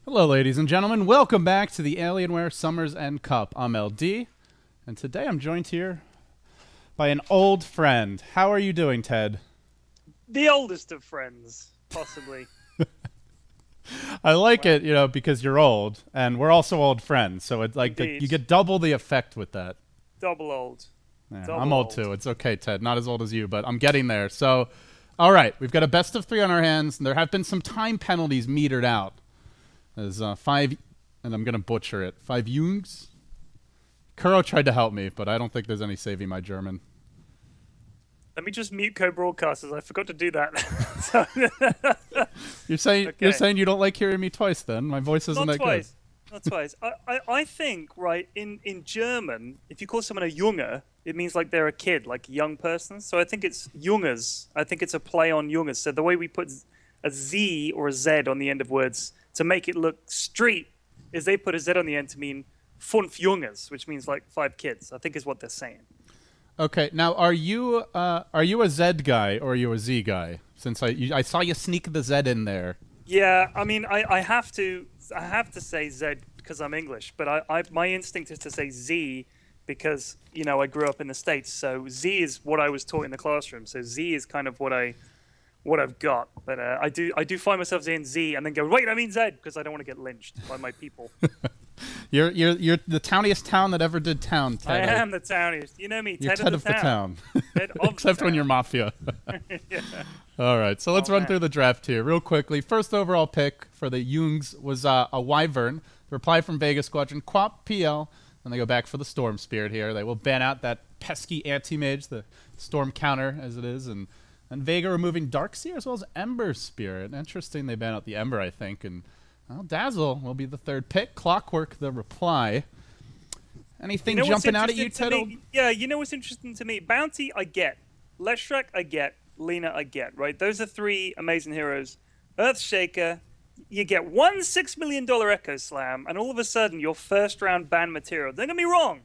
Hello, ladies and gentlemen. Welcome back to the Alienware Summer's End Cup. I'm LD, and today I'm joined here by an old friend. How are you doing, Ted? The oldest of friends, possibly. I like it, because you're old, and we're also old friends, so it's like you get double the effect with that. Double old. Yeah, Double I'm old too. It's okay, Ted. Not as old as you, but I'm getting there. So, all right, we've got a best of 3 on our hands, and there have been some time penalties metered out. There's 5, and I'm going to butcher it, 5Jungz. Kuro tried to help me, but I don't think there's any saving my German. Let me just mute co-broadcasters. I forgot to do that. You're saying you don't like hearing me twice then? My voice isn't that good. Not twice. I think, right, in German, if you call someone a Junge, it means like they're a kid, like a young person. So I think it's Junges. I think it's a play on Junges. So the way we put a Z or a Z on the end of words to make it look street is they put a Z on the end to mean 5 Junges, which means like 5 kids, I think is what they're saying. Okay, now are you a Z guy or are you a Z guy? Since I saw you sneak the Z in there. Yeah, I mean, I have to say Z because I'm English, but my instinct is to say Z because, I grew up in the States. So Z is what I was taught in the classroom. So Z is kind of what I've got. But I do find myself saying Z and then go, wait, I mean Z, because I don't want to get lynched by my people. You're the towniest town that ever did town, Ted. I am the towniest. You know me, You're Ted of the town. Except when you're mafia. Yeah. All right, so let's run through the draft here real quickly. First overall pick for the Jungz was a Wyvern. Reply from Vega Squadron, Quap PL. Then they go back for the Storm Spirit here. They will ban out that pesky anti-mage, the Storm counter as it is, and Vega removing Darkseer as well as Ember Spirit. Interesting, they ban out the Ember, I think, and well, Dazzle will be the 3rd pick. Clockwork, the reply. Anything jumping out at you, Ted? Yeah, you know what's interesting to me? Bounty, I get. Leshrac, I get. Lena, I get, right? Those are 3 amazing heroes. Earthshaker, you get one $6 million Echo Slam, and all of a sudden, your first-round ban material. Don't get me wrong,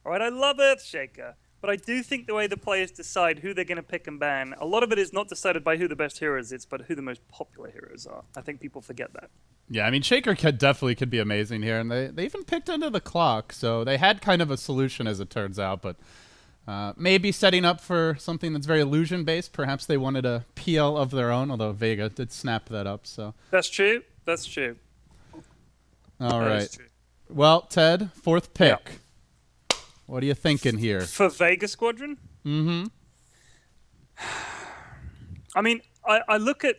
all right? I love Earthshaker, but I do think the way the players decide who they're going to pick and ban, a lot of it is not decided by who the best heroes is, but who the most popular heroes are. I think people forget that. Yeah, I mean, Shaker definitely could be amazing here, and they even picked into the clock, so they had kind of a solution as it turns out, but maybe setting up for something that's very illusion-based. Perhaps they wanted a PL of their own, although Vega did snap that up. So that's true. That's true. All right. True. Well, Ted, 4th pick. Yeah. What are you thinking here? For Vega Squadron? Mm-hmm. I mean, I look at...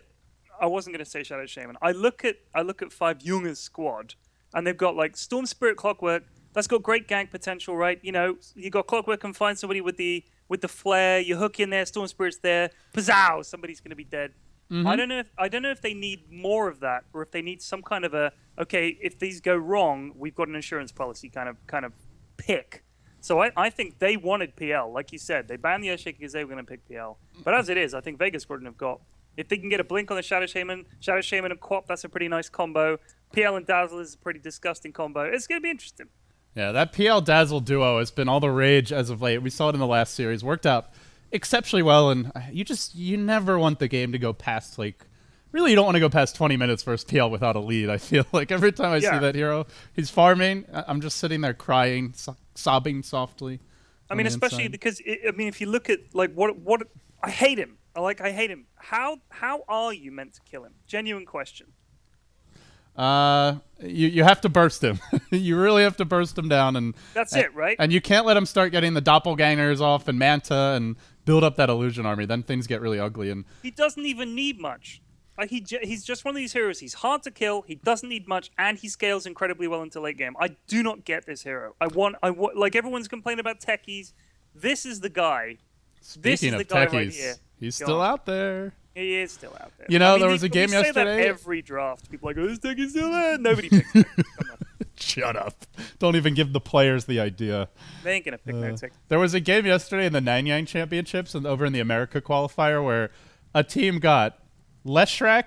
I wasn't going to say Shadow Shaman. I look at 5Jungz squad, and they've got, like, Storm Spirit Clockwork. That's got great gank potential, right? You got Clockwork and find somebody with the flare. You hook in there, Storm Spirit's there. Pazzow! Somebody's going to be dead. Mm-hmm. I don't know if they need more of that, or if they need some kind of a, okay, if these go wrong, we've got an insurance policy kind of pick. So I think they wanted PL, like you said. They banned the Earthshaker because they were going to pick PL. But as it is, I think Vega Squadron have got, if they can get a blink on the Shadow Shaman and Quap, that's a pretty nice combo. PL and Dazzle is a pretty disgusting combo. It's going to be interesting. Yeah, that PL Dazzle duo has been all the rage as of late. We saw it in the last series. Worked out exceptionally well, and you never want the game to go past, like, really you don't want to go past 20 minutes versus PL without a lead. I feel like every time I see that hero, he's farming, I'm just sitting there crying, sobbing softly. I mean, especially because, if you look at, like, what I hate him. I hate him. How are you meant to kill him? Genuine question. You have to burst him. You really have to burst him down, and that's it, right? And you can't let him start getting the doppelgangers off and Manta and build up that illusion army. Then things get really ugly. And he doesn't even need much. Like he's just one of these heroes. He's hard to kill. He doesn't need much, and he scales incredibly well into late game. I do not get this hero. I want like everyone's complaining about techies. This is the guy. Speaking of techies, right here. He's still out there. He is still out there. There was a game yesterday. Say that every draft. People are like, oh, this techie's still there. Nobody picks him. Shut up. Don't even give the players the idea. They ain't going to pick no tech. There was a game yesterday in the Nanyang Championships and over in the America qualifier where a team got Leshrac,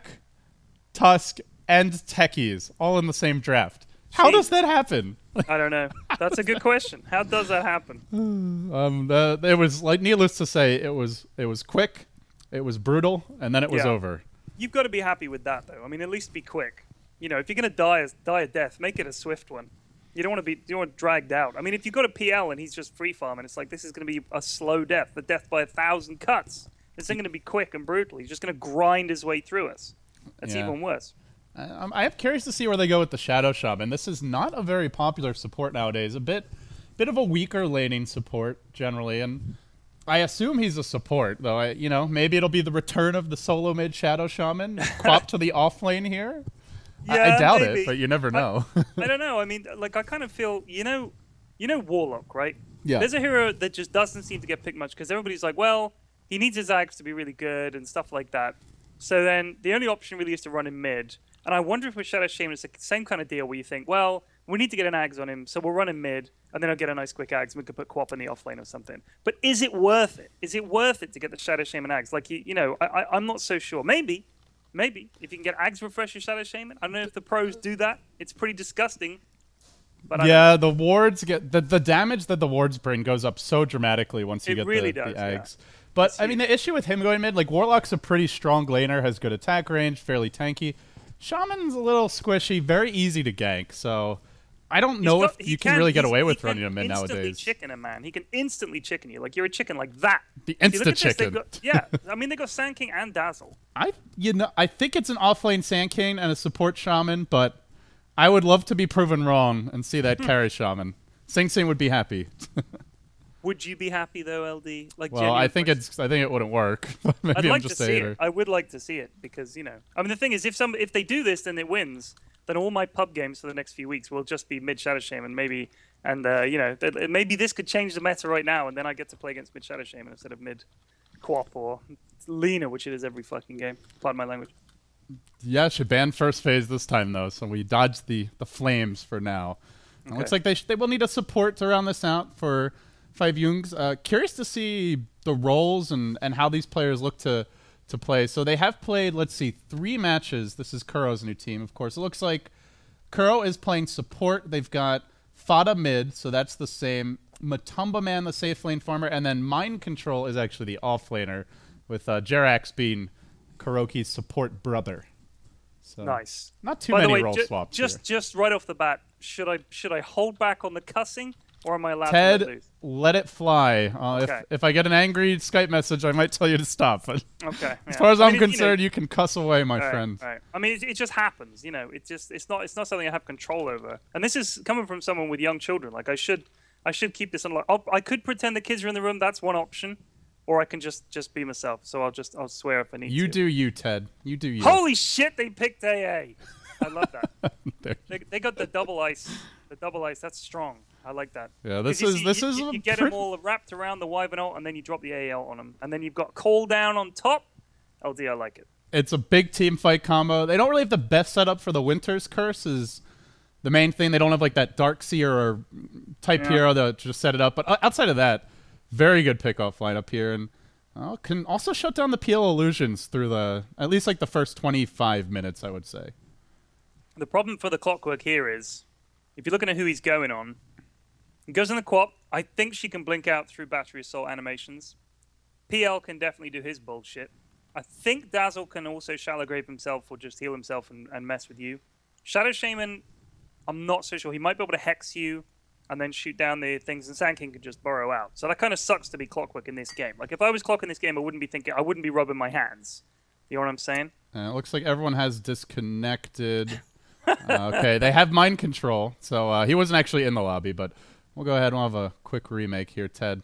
Tusk, and Techies all in the same draft. How does that happen? I don't know. That's a good question. How does that happen? It was, like, needless to say, it was quick, it was brutal, and then it was over. You've got to be happy with that, though. I mean, at least be quick. You know, if you're gonna die a death, make it a swift one. You don't want to be dragged out. I mean, if you've got a PL and he's just free farming, it's like this is gonna be a slow death, the death by 1,000 cuts. This isn't gonna be quick and brutal. He's just gonna grind his way through us. That's even worse. I am curious to see where they go with the Shadow Shaman. This is not a very popular support nowadays. A bit of a weaker laning support generally, and I assume he's a support though. You know, maybe it'll be the return of the solo mid Shadow Shaman, Quap to the off lane here. Yeah, I doubt maybe. it, but you never know. I don't know. I mean, like I kind of feel, you know Warlock, right? Yeah. There's a hero that just doesn't seem to get picked much because everybody's like, well, he needs his Ags to be really good and stuff like that. So then the only option really is to run him mid. And I wonder if with Shadow Shaman it's the same kind of deal where you think, well, we need to get an Ags on him, so we'll run him mid, and then I'll get a nice quick Ags, and we could put Quap in the offlane or something. But is it worth it? Is it worth it to get the Shadow Shaman Ags? Like, you know, I'm not so sure. Maybe, if you can get Ags refresh your Shadow Shaman. I don't know if the pros do that. It's pretty disgusting. But yeah, the wards get... The damage that the wards bring goes up so dramatically once you get really the Ags. Yeah. But, I mean, the issue with him going mid, like, Warlock's a pretty strong laner, has good attack range, fairly tanky. Shaman's a little squishy, very easy to gank, so I don't know if you can really get away with running him in nowadays. He can instantly chicken him, man. He can instantly chicken you. Like, you're a chicken like that. The instant chicken. Yeah, I mean, they got Sand King and Dazzle. I think it's an offlane Sand King and a support Shaman, but I would love to be proven wrong and see that carry Shaman. Sing Sing would be happy. Would you be happy though, LD? Like, well, I think it wouldn't work. Maybe I'd like I'm just to see saying it. I would like to see it because, you know, I mean, the thing is, if they do this, then it wins. Then all my pub games for the next few weeks will just be mid Shadow Shaman, maybe, and you know, maybe this could change the meta right now, and then I get to play against mid Shadow Shaman instead of mid Quap or Lena, which it is every fucking game. Pardon my language. Yeah, should ban first phase this time though, so we dodged the flames for now. Okay. It looks like they will need a support to round this out for 5Jungz. Curious to see the roles and how these players look to play. So they have played, let's see, 3 matches. This is Kuro's new team, of course. It looks like Kuro is playing support. They've got Fada mid, so that's the same. Matumba Man, the safe lane farmer, and then Mind Control is actually the off laner, with Jerax being Kuroki's support brother. So nice. Not too many role swaps. Just right off the bat, should I hold back on the cussing? Or am I allowed Ted, to let loose? let it fly. Okay. If I get an angry Skype message, I might tell you to stop. But okay. Yeah. As far as I'm concerned, you can cuss away, my friend. Right. I mean, it just happens. You know, it's not something I have control over. And this is coming from someone with young children. Like I should keep this on. I could pretend the kids are in the room. That's one option. Or I can just be myself. So I'll swear if I need to. You do you, Ted. You do you. Holy shit! They picked AA. I love that. they got the double ice. The double ice. That's strong. I like that. Yeah, you get them all wrapped around the Wyvern ult, and then you drop the AL on them, and then you've got Call Down on top. LD, I like it. It's a big team fight combo. They don't really have the best setup for the Winter's Curse. Is the main thing. They don't have like that Dark Seer or type hero that just set it up. But outside of that, very good pickoff lineup here, and can also shut down the PL illusions through at least like the first 25 minutes, I would say. The problem for the Clockwork here is, if you're looking at who he's going on, he goes in the Quap. I think she can blink out through Battery Assault animations. PL can definitely do his bullshit. I think Dazzle can also Shallow Grave himself or just heal himself and mess with you. Shadow Shaman, I'm not so sure. He might be able to Hex you and then shoot down the things, and Sand King can just burrow out. So that kind of sucks to be Clockwork in this game. Like, if I was Clock in this game, I wouldn't be rubbing my hands. You know what I'm saying? It looks like everyone has disconnected. Okay, they have Mind Control, so he wasn't actually in the lobby, but we'll go ahead and we'll have a quick remake here, Ted.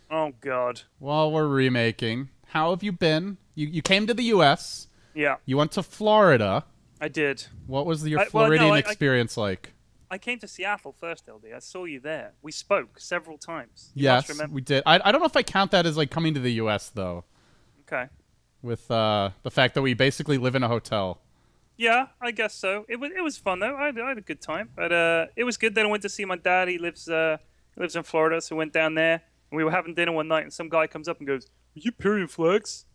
Oh, God. While we're remaking, how have you been? You came to the U.S. Yeah. You went to Florida. I did. What was your Floridian experience like? I came to Seattle first, LD. I saw you there. We spoke several times. Yes, we did. I don't know if I count that as like coming to the U.S., though. Okay. With the fact that we basically live in a hotel. Yeah, I guess so. It was fun though. I had a good time, but it was good. Then I went to see my dad. He lives in Florida, so we went down there. And we were having dinner one night, and some guy comes up and goes, "Are you period flags?"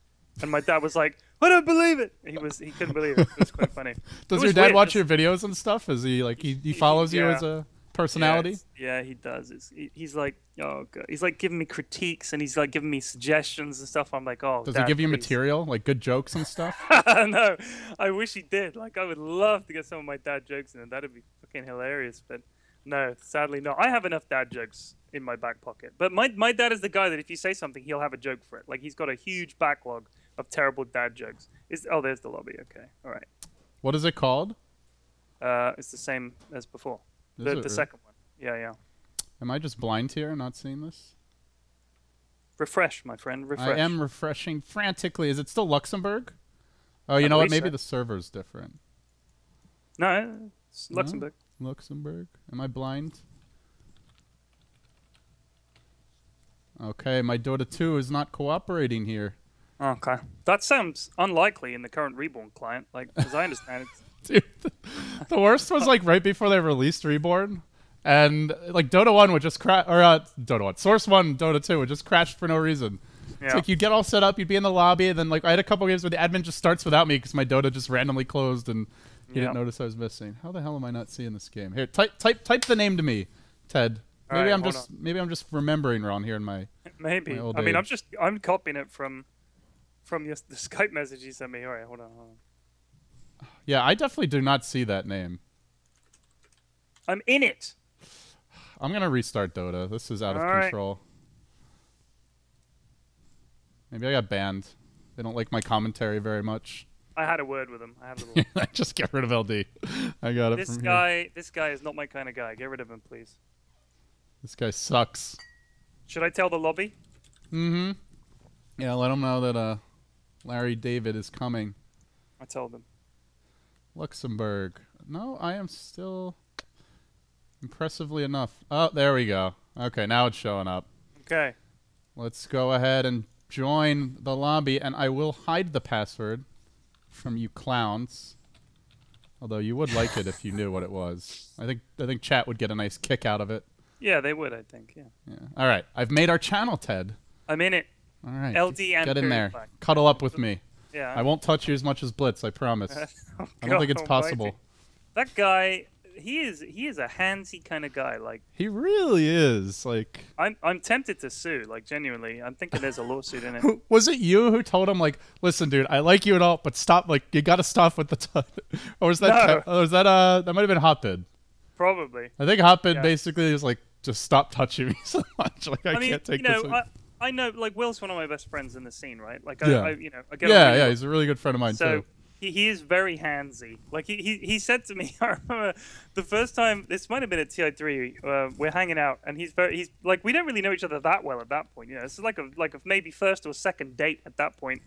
And my dad was like, "I don't believe it." He couldn't believe it. It was quite funny. Does your dad watch your videos and stuff? Is he like he follows you as a personality? Yeah, he does. He's like, oh god, he's like giving me critiques and he's like giving me suggestions and stuff. I'm like, oh, Does Dad, he give you please. material, like good jokes and stuff? No, I wish he did. Like, I would love to get some of my dad jokes in, and that'd be fucking hilarious. But no, sadly, no. I have enough dad jokes in my back pocket. But my dad is the guy that if you say something, he'll have a joke for it. Like, he's got a huge backlog of terrible dad jokes. Oh, there's the lobby. Okay, all right. What is it called? It's the same as before. Is The it really? second one. Yeah. Am I just blind here, not seeing this? Refresh, my friend. Refresh. I am refreshing frantically. Is it still Luxembourg? Oh, you know what? Maybe the server's different. No, it's Luxembourg. No? Luxembourg. Am I blind? Okay, my Dota 2 is not cooperating here. Okay. That sounds unlikely in the current Reborn client. Like, as I understand it. Dude, the worst was like right before they released Reborn. And like Dota 1 would just crash, or Dota 1, Source 1, Dota 2 would just crash for no reason. Yeah. It's like you'd get all set up, you'd be in the lobby, and then like I had a couple games where the admin just starts without me because my Dota just randomly closed and you didn't notice I was missing. How the hell am I not seeing this game? Here, type the name to me, Ted. Maybe right, I'm just remembering wrong here in my maybe. my old I mean, age. I'm copying it from the Skype message you sent me. All right, hold on. Yeah, I definitely do not see that name. I'm in it. I'm gonna restart Dota. This is out of control. Maybe I got banned. They don't like my commentary very much. I had a word with him. I had a little. Just get rid of LD. I got it from here. This guy is not my kind of guy. Get rid of him, please. This guy sucks. Should I tell the lobby? Mm-hmm. Yeah, let him know that Larry David is coming. I told him. Luxembourg. No, I am still impressively enough. Oh, there we go. Okay, now it's showing up. Okay. Let's go ahead and join the lobby, and I will hide the password from you clowns. Although you would like it if you knew what it was. I think chat would get a nice kick out of it. Yeah, they would, I think, yeah. All right, I've made our channel, Ted. I'm in it. All right. LD and get in there. Black. Cuddle up with me. Yeah. I won't touch you as much as Blitz, I promise. Oh, I don't think it's God possible. almighty. That guy, he is a handsy kind of guy. Like, He really is. Like, I'm tempted to sue. Like, genuinely, I'm thinking there's a lawsuit in it. was it you who told him, like, listen, dude, I like you and all, but stop, like, you gotta stop with the touch? Or was that, No. that might have been Hotbid. Probably. I think Hotbid basically is like, just stop touching me so much. Like, I mean, can't take you know, this. I know, like, Will's one of my best friends in the scene, right? Like, Yeah. I get on Yeah, really yeah, well. he's a really good friend of mine, So too. he is very handsy. Like, he said to me, I remember the first time, this might have been at TI3, we're hanging out, and he's like, we don't really know each other that well at that point, you know, it's like a maybe first or second date at that point.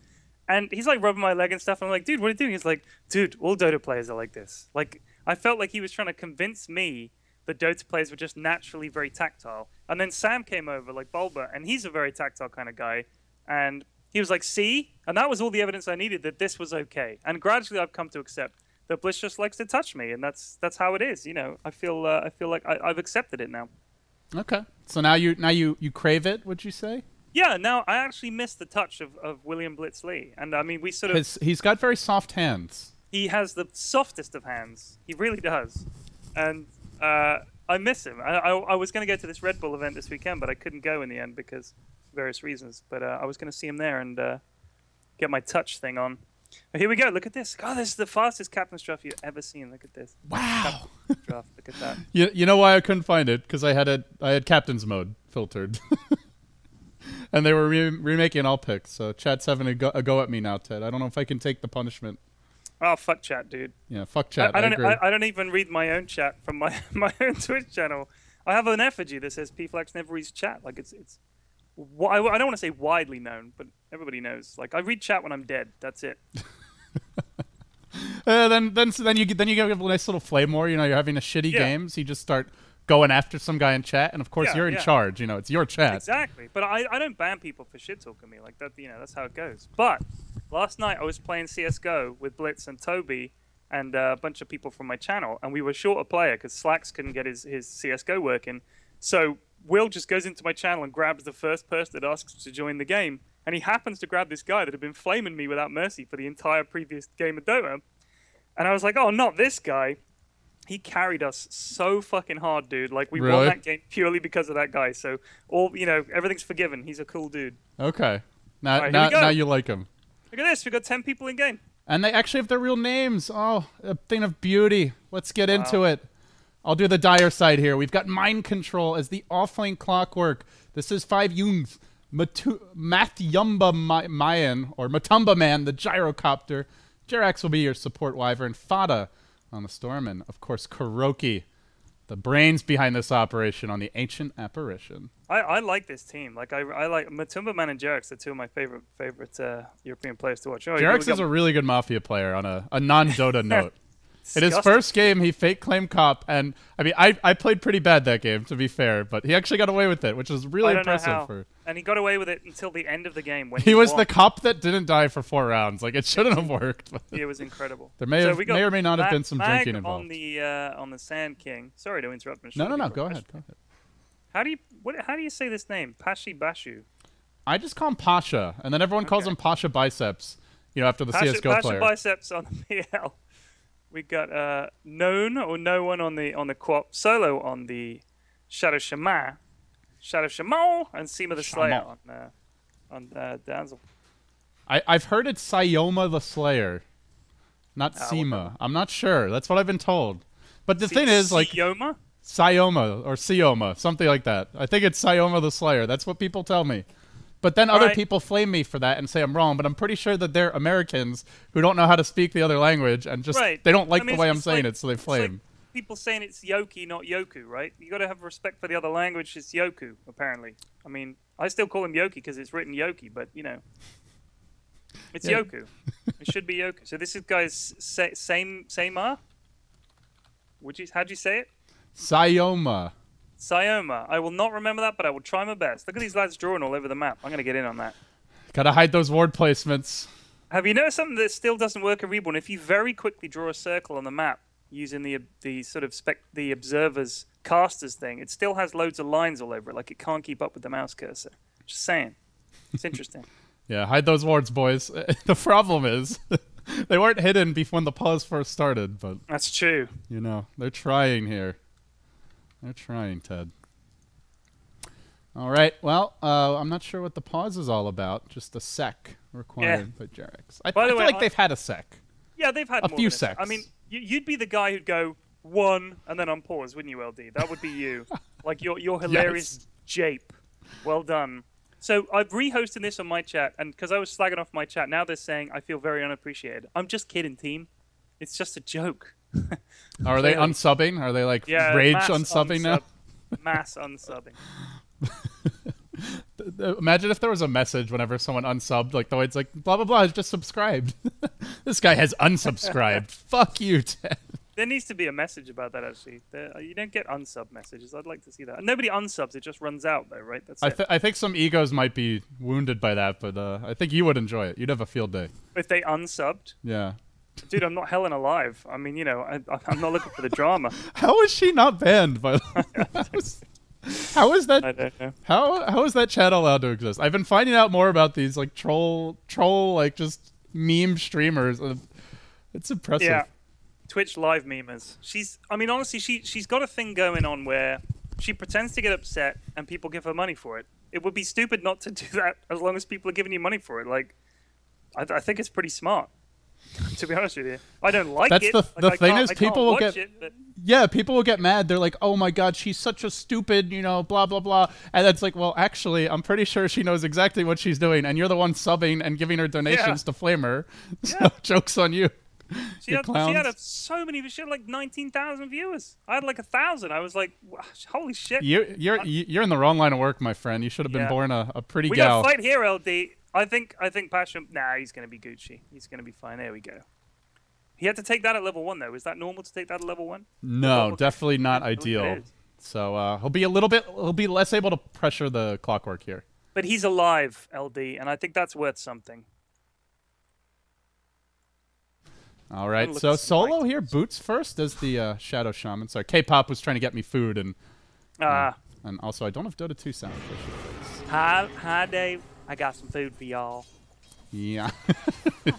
And he's like rubbing my leg and stuff, and I'm like, dude, what are you doing? He's like, dude, all Dota players are like this. Like, I felt like he was trying to convince me that Dota players were just naturally very tactile. And then Sam came over, like Bulba, and he's a very tactile kind of guy. And he was like, see? And that was all the evidence I needed that this was okay. And gradually I've come to accept that Bliss just likes to touch me, and that's how it is, you know. I feel like I've accepted it now. Okay. So now you crave it, would you say? Yeah, now I actually miss the touch of William Blitz Lee. And I mean, we sort of... He's got very soft hands. He has the softest of hands. He really does. And... I miss him. I was going to go to this Red Bull event this weekend, but I couldn't go in the end because of various reasons. But I was going to see him there and get my touch thing on. But here we go. Look at this. God, this is the fastest Captain's Draft you've ever seen. Look at this. Wow. Draft. Look at that. You know why I couldn't find it? Because I had Captain's mode filtered. And they were remaking all picks. So chat's having a go at me now, Ted. I don't know if I can take the punishment. Oh, fuck chat, dude. Yeah, fuck chat. I agree. don't even read my own chat from my own Twitch channel. I have an effigy that says P-Flex never reads chat. Like, it's I don't want to say widely known, but everybody knows. Like, I read chat when I'm dead. That's it. Then you give a nice little flame war. You know, you're having a shitty game, so you just start going after some guy in chat, and of course you're in charge. You know, it's your chat. Exactly. But I don't ban people for shit talking me like that. You know, that's how it goes. But last night I was playing CS:GO with Blitz and Toby and a bunch of people from my channel, and we were short a player because Slacks couldn't get his CS:GO working. So Will just goes into my channel and grabs the first person that asks to join the game, and he happens to grab this guy that had been flaming me without mercy for the entire previous game of Dota. And I was like, oh, not this guy. he carried us so fucking hard, dude. Like we won Really? that game purely because of that guy. So all everything's forgiven. He's a cool dude. Okay. All Now, right, here we go. now you like him. Look at this. We got 10 people in game. And they actually have their real names. Oh, a thing of beauty. Let's get into it. I'll do the dire side here. We've got Mind Control as the offlane Clockwork. This is 5Jungz. Matyumba Mayan, or Matumba Man, the gyrocopter. Jerax will be your support wyvern. Fada on the storm. And, of course, Kuroki, the brains behind this operation on the Ancient Apparition. I like this team. Like I like Matumba Man and Jerax are two of my favorite European players to watch. Jerax is a really good Mafia player on a non-Dota note. In his first game, he fake claimed cop, and I mean, I played pretty bad that game, to be fair, but he actually got away with it, which was really impressive. And he got away with it until the end of the game when he was won. the cop that didn't die for 4 rounds. Like it shouldn't have worked. It was incredible. There may or may not have been some drinking involved. On the Sand King. Sorry to interrupt, Mr. No. Go ahead. How do you say this name? Pashi Bashu. I just call him Pasha, and then everyone calls him Pasha Biceps. After the CS:GO player. Pasha Biceps on the PL. We got known or no one on the Quap, Solo on the Shadow Shaman, and Seema the Slayer on Danzel. I've heard it's Sayoma the Slayer, not Seema. I'm not sure. That's what I've been told. But the thing is, like Sayoma or Sioma, something like that. I think it's Sayoma the Slayer. That's what people tell me. But then other people flame me for that and say I'm wrong. But I'm pretty sure that they're Americans who don't know how to speak the other language and just they don't like the way I'm saying it, so they flame. Like people saying it's Yoki, not Yoku, right? You got to have respect for the other language. It's Yoku, apparently. I mean, I still call him Yoki because it's written Yoki, but it's Yoku. It should be Yoku. So this is guy's Seima. How'd you say it? Sayoma. Sayoma. I will not remember that, but I will try my best. Look at these lads drawing all over the map. I'm going to get in on that. Gotta hide those ward placements. Have you noticed something that still doesn't work in Reborn? If you very quickly draw a circle on the map using the sort of the observer's casters thing, it still has loads of lines all over it. Like it can't keep up with the mouse cursor. Just saying. It's interesting. Yeah, hide those wards, boys. The problem is they weren't hidden when the pause first started, but that's true. They're trying here. They're trying, Ted. All right. Well, I'm not sure what the pause is all about. Just a sec required by Jerax. I feel like they've had a sec. Yeah, they've had a few secs. I mean, you'd be the guy who'd go 1 and then unpause, wouldn't you, LD? That would be you. Like you're hilarious jape. Well done. So I've rehosted this on my chat, and because I was slagging off my chat, now they're saying I feel very unappreciated. I'm just kidding, team. It's just a joke. Are they unsubing? Are they like rage unsubbing now? Mass unsubbing. Imagine if there was a message whenever someone unsubbed, like the way it's like blah blah blah has just subscribed. This guy has unsubscribed. Fuck you, Ted. There needs to be a message about that actually. You don't get unsub messages. I'd like to see that. And nobody unsubs. It just runs out though, right? That's I think some egos might be wounded by that, but I think you would enjoy it. You'd have a field day. If they unsubbed? Yeah. Dude, I'm not Helen alive. I mean, I'm not looking for the drama. How is she not banned? By how is that? I don't know. How is that channel allowed to exist? I've been finding out more about these like troll like just meme streamers. It's impressive. Yeah, Twitch live memers. Honestly, she's got a thing going on where she pretends to get upset and people give her money for it. It would be stupid not to do that as long as people are giving you money for it. Like, I think it's pretty smart. To be honest with you, I don't like it. That's the thing is people will get people will get mad. They're like, oh my god, she's such a stupid, blah blah blah, and it's like, well, actually, I'm pretty sure she knows exactly what she's doing, and you're the one subbing and giving her donations to flame her. So joke's on you. She had so many. She had like 19,000 viewers. I had like 1,000. I was like, holy shit. You're in the wrong line of work, my friend. You should have been born a pretty we gal. We got a fight here, LD. I think Passion. Nah, he's gonna be Gucci. He's gonna be fine. There we go. He had to take that at level 1 though. Is that normal to take that at level 1? No, definitely not ideal. So he'll be less able to pressure the Clockwork here. But he's alive, LD, and I think that's worth something. All right, so Solo here boots first as the Shadow Shaman. Sorry, K-pop was trying to get me food, and also I don't have Dota 2 sound. Hi, Dave. I got some food for y'all. Yeah.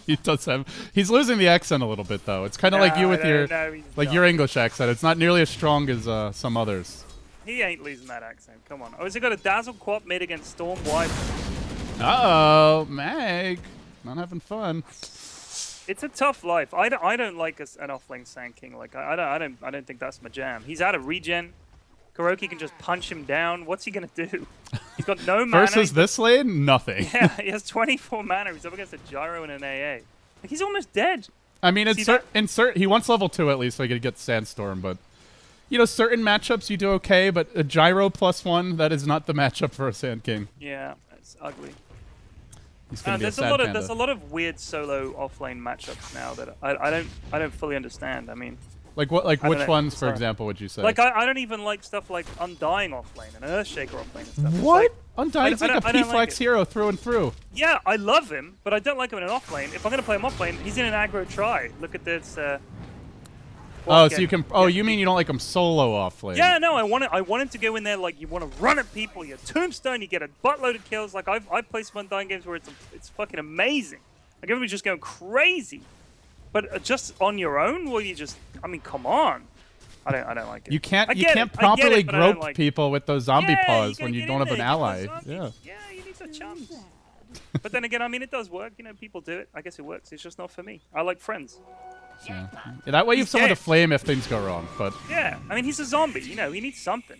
He does have... He's losing the accent a little bit, though. It's kind of like you with your English accent. It's not nearly as strong as some others. He ain't losing that accent. Come on. Oh, has he got a Dazzle Quap mid against Storm? Why? Uh-oh, Mag. Not having fun. It's a tough life. I don't like an offlane Sand King. Like I don't think that's my jam. He's out of regen. Kuroki can just punch him down. What's he gonna do? He's got no mana. Versus this lane, nothing. Yeah, he has 24 mana. He's up against a Gyro and an AA. Like, he's almost dead. I mean, he wants level 2 at least so he could get Sandstorm, but you know, certain matchups you do okay, but a Gyro +1, that is not the matchup for a Sand King. Yeah, it's ugly. He's gonna be there's a there's a lot of weird solo offlane matchups now that I don't fully understand. I mean, like what? Like which ones, for example, would you say? Like I don't even like stuff like Undying offlane and Earthshaker offlane and stuff. What? Like, Undying's like a P-Flex hero through and through. Yeah, I love him, but I don't like him in an offlane. If I'm gonna play him offlane, he's in an aggro try. Look at this. So you can. Oh, you mean you don't like him solo offlane? Yeah, no, I want him to go in there like you want to run at people. You tombstone, you get a buttload of kills. Like I've played some Undying games where it's fucking amazing. Like everybody's just going crazy. But just on your own, well, you just. I mean, come on. I don't like it. You can't properly grope people with those zombie paws when you don't have an ally. Yeah. Yeah, you need the chums. But then again, I mean, it does work. You know, people do it. I guess it works. It's just not for me. I like friends. Yeah. That way you have someone to flame if things go wrong. But yeah, I mean, he's a zombie. You know, he needs something.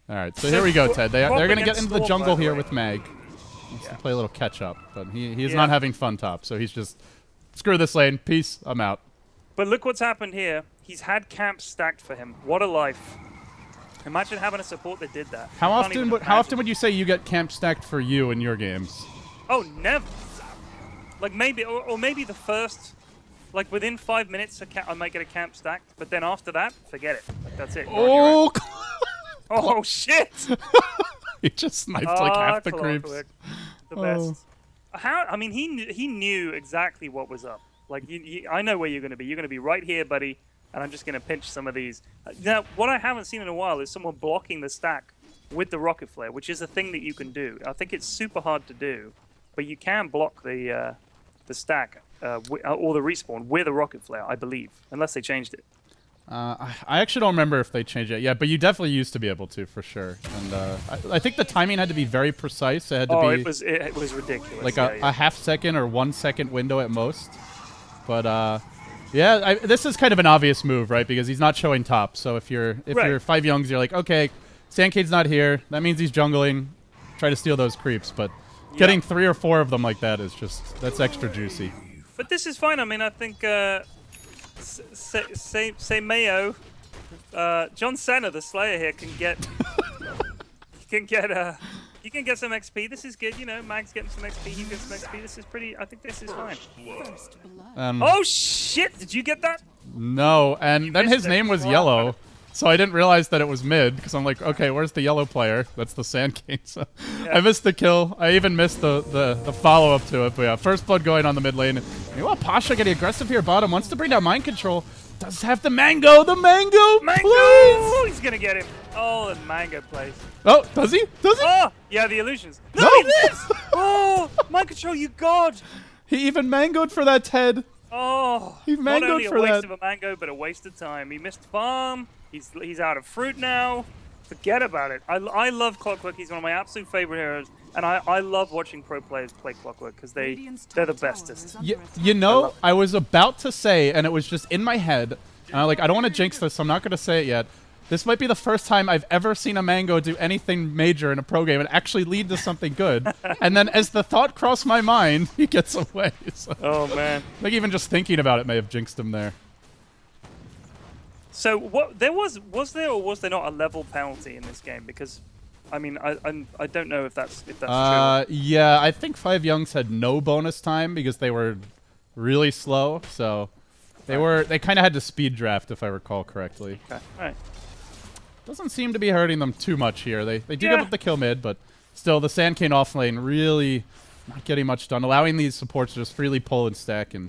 All right, so here we go, Ted. They're going to get into the jungle here with Mag. He wants to play a little catch-up, but he is not having fun top, so he's just, screw this lane, peace, I'm out. But look what's happened here. He's had camps stacked for him. What a life. Imagine having a support that did that. How often would you say you get camp stacked for you in your games? Oh, never. Like maybe, or maybe the first, like within 5 minutes, I might get a camp stacked, but then after that, forget it. Like, that's it. Oh, oh shit! He just sniped like half the creeps. The best. How? I mean, he knew exactly what was up. Like, I know where you're going to be. You're going to be right here, buddy, and I'm just going to pinch some of these. Now, what I haven't seen in a while is someone blocking the stack with the rocket flare, which is a thing that you can do. I think it's super hard to do, but you can block the stack or the respawn with a rocket flare, I believe, unless they changed it. I actually don't remember if they changed it. Yeah, but you definitely used to be able to, for sure. And I think the timing had to be very precise. It had to be. It was ridiculous. Like a half-second or 1 second window at most. But yeah, this is kind of an obvious move, right? Because he's not showing top. So if you're 5Jungz, you're like, okay, Sandcade's not here. That means he's jungling. Try to steal those creeps, but getting 3 or 4 of them like that is that's extra juicy. But this is fine. I mean, I think say Mayo, John Cena, the Slayer here, can get you can get some XP. This is good. You know, Mag's getting some XP. He gets some XP. This is pretty. I think this is fine. Oh shit! Did you get that? No, and then his name was Yellow, so I didn't realize that it was mid because I'm like, okay, where's the yellow player? That's the Sand King. So I missed the kill. I even missed the follow up to it. But yeah, first blood going on the mid lane. You know what? Pasha getting aggressive here. Bottom wants to bring down mind control. Does have the mango. The mango. Please. He's gonna get him. Oh, the mango plays. Oh, does he? Does he? Oh, yeah, the illusions. No, he lives. Oh, mind control, you god. He even mangoed for that, Ted. Oh, he mangoed not only for a waste of a mango, but a waste of time. He missed farm. He's out of fruit now. Forget about it. I love Clockwork. He's one of my absolute favorite heroes, and I love watching pro players play Clockwork because they're the bestest. You know, I was about to say, and it was just in my head. And I don't want to jinx this, so I'm not going to say it yet. This might be the first time I've ever seen a mango do anything major in a pro game and actually lead to something good. And then as the thought crossed my mind, he gets away. So, oh, man. Like, even just thinking about it may have jinxed him there. So, what was there or was there not a level penalty in this game? Because, I mean, I don't know if that's true. Yeah, I think 5Jungz had no bonus time because they were really slow. So, they kind of had to speed draft, if I recall correctly. Okay, all right. Doesn't seem to be hurting them too much here. They do give up the kill mid, but still the Sand King off lane really not getting much done, allowing these supports to just freely pull and stack and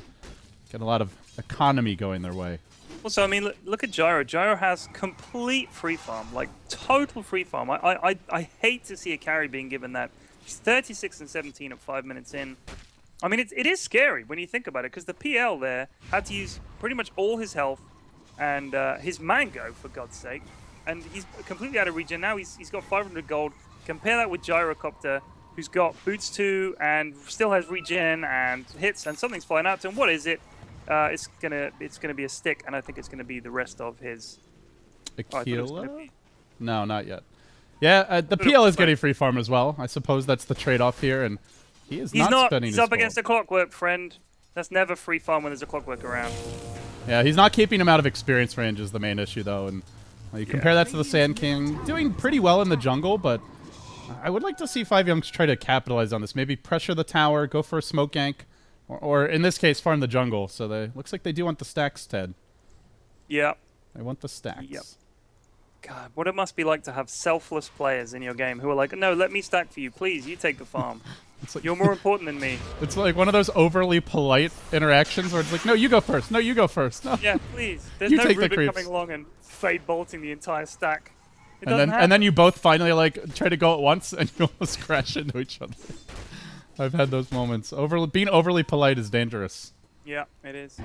get a lot of economy going their way. Also, I mean, look at Gyro. Gyro has complete free farm, like total free farm. I hate to see a carry being given that. He's 36 and 17 at 5 minutes in. I mean, it is scary when you think about it, because the PL there had to use pretty much all his health and his mango, for God's sake. And he's completely out of regen now. He's got 500 gold. Compare that with Gyrocopter, who's got boots 2 and still has regen and hits, and something's flying out to him. What is it? It's gonna be a stick, and I think it's gonna be the rest of his. Aquila? No, not yet. Yeah, the PL is getting free farm as well. I suppose that's the trade-off here, and he's not spending his He's up gold. against a clockwork, friend. That's never free farm when there's a clockwork around. Yeah, he's not keeping him out of experience range is the main issue, though. And you compare that to the Sand King, doing pretty well in the jungle, but I would like to see 5Jungz try to capitalize on this. Maybe pressure the tower, go for a smoke gank, or in this case, farm the jungle. So they looks like they do want the stacks, Ted. Yeah. They want the stacks. Yep. God, what it must be like to have selfless players in your game who are like, no, let me stack for you, please. You take the farm. Like, you're more important than me. It's like one of those overly polite interactions where it's like, no, you go first. No, you go first. No. Yeah, please. There's You no take the Rubik creeps. coming along and fade bolting the entire stack. And then you both finally like try to go at once and you almost crash into each other. I've had those moments. Being overly polite is dangerous. Yeah, it is.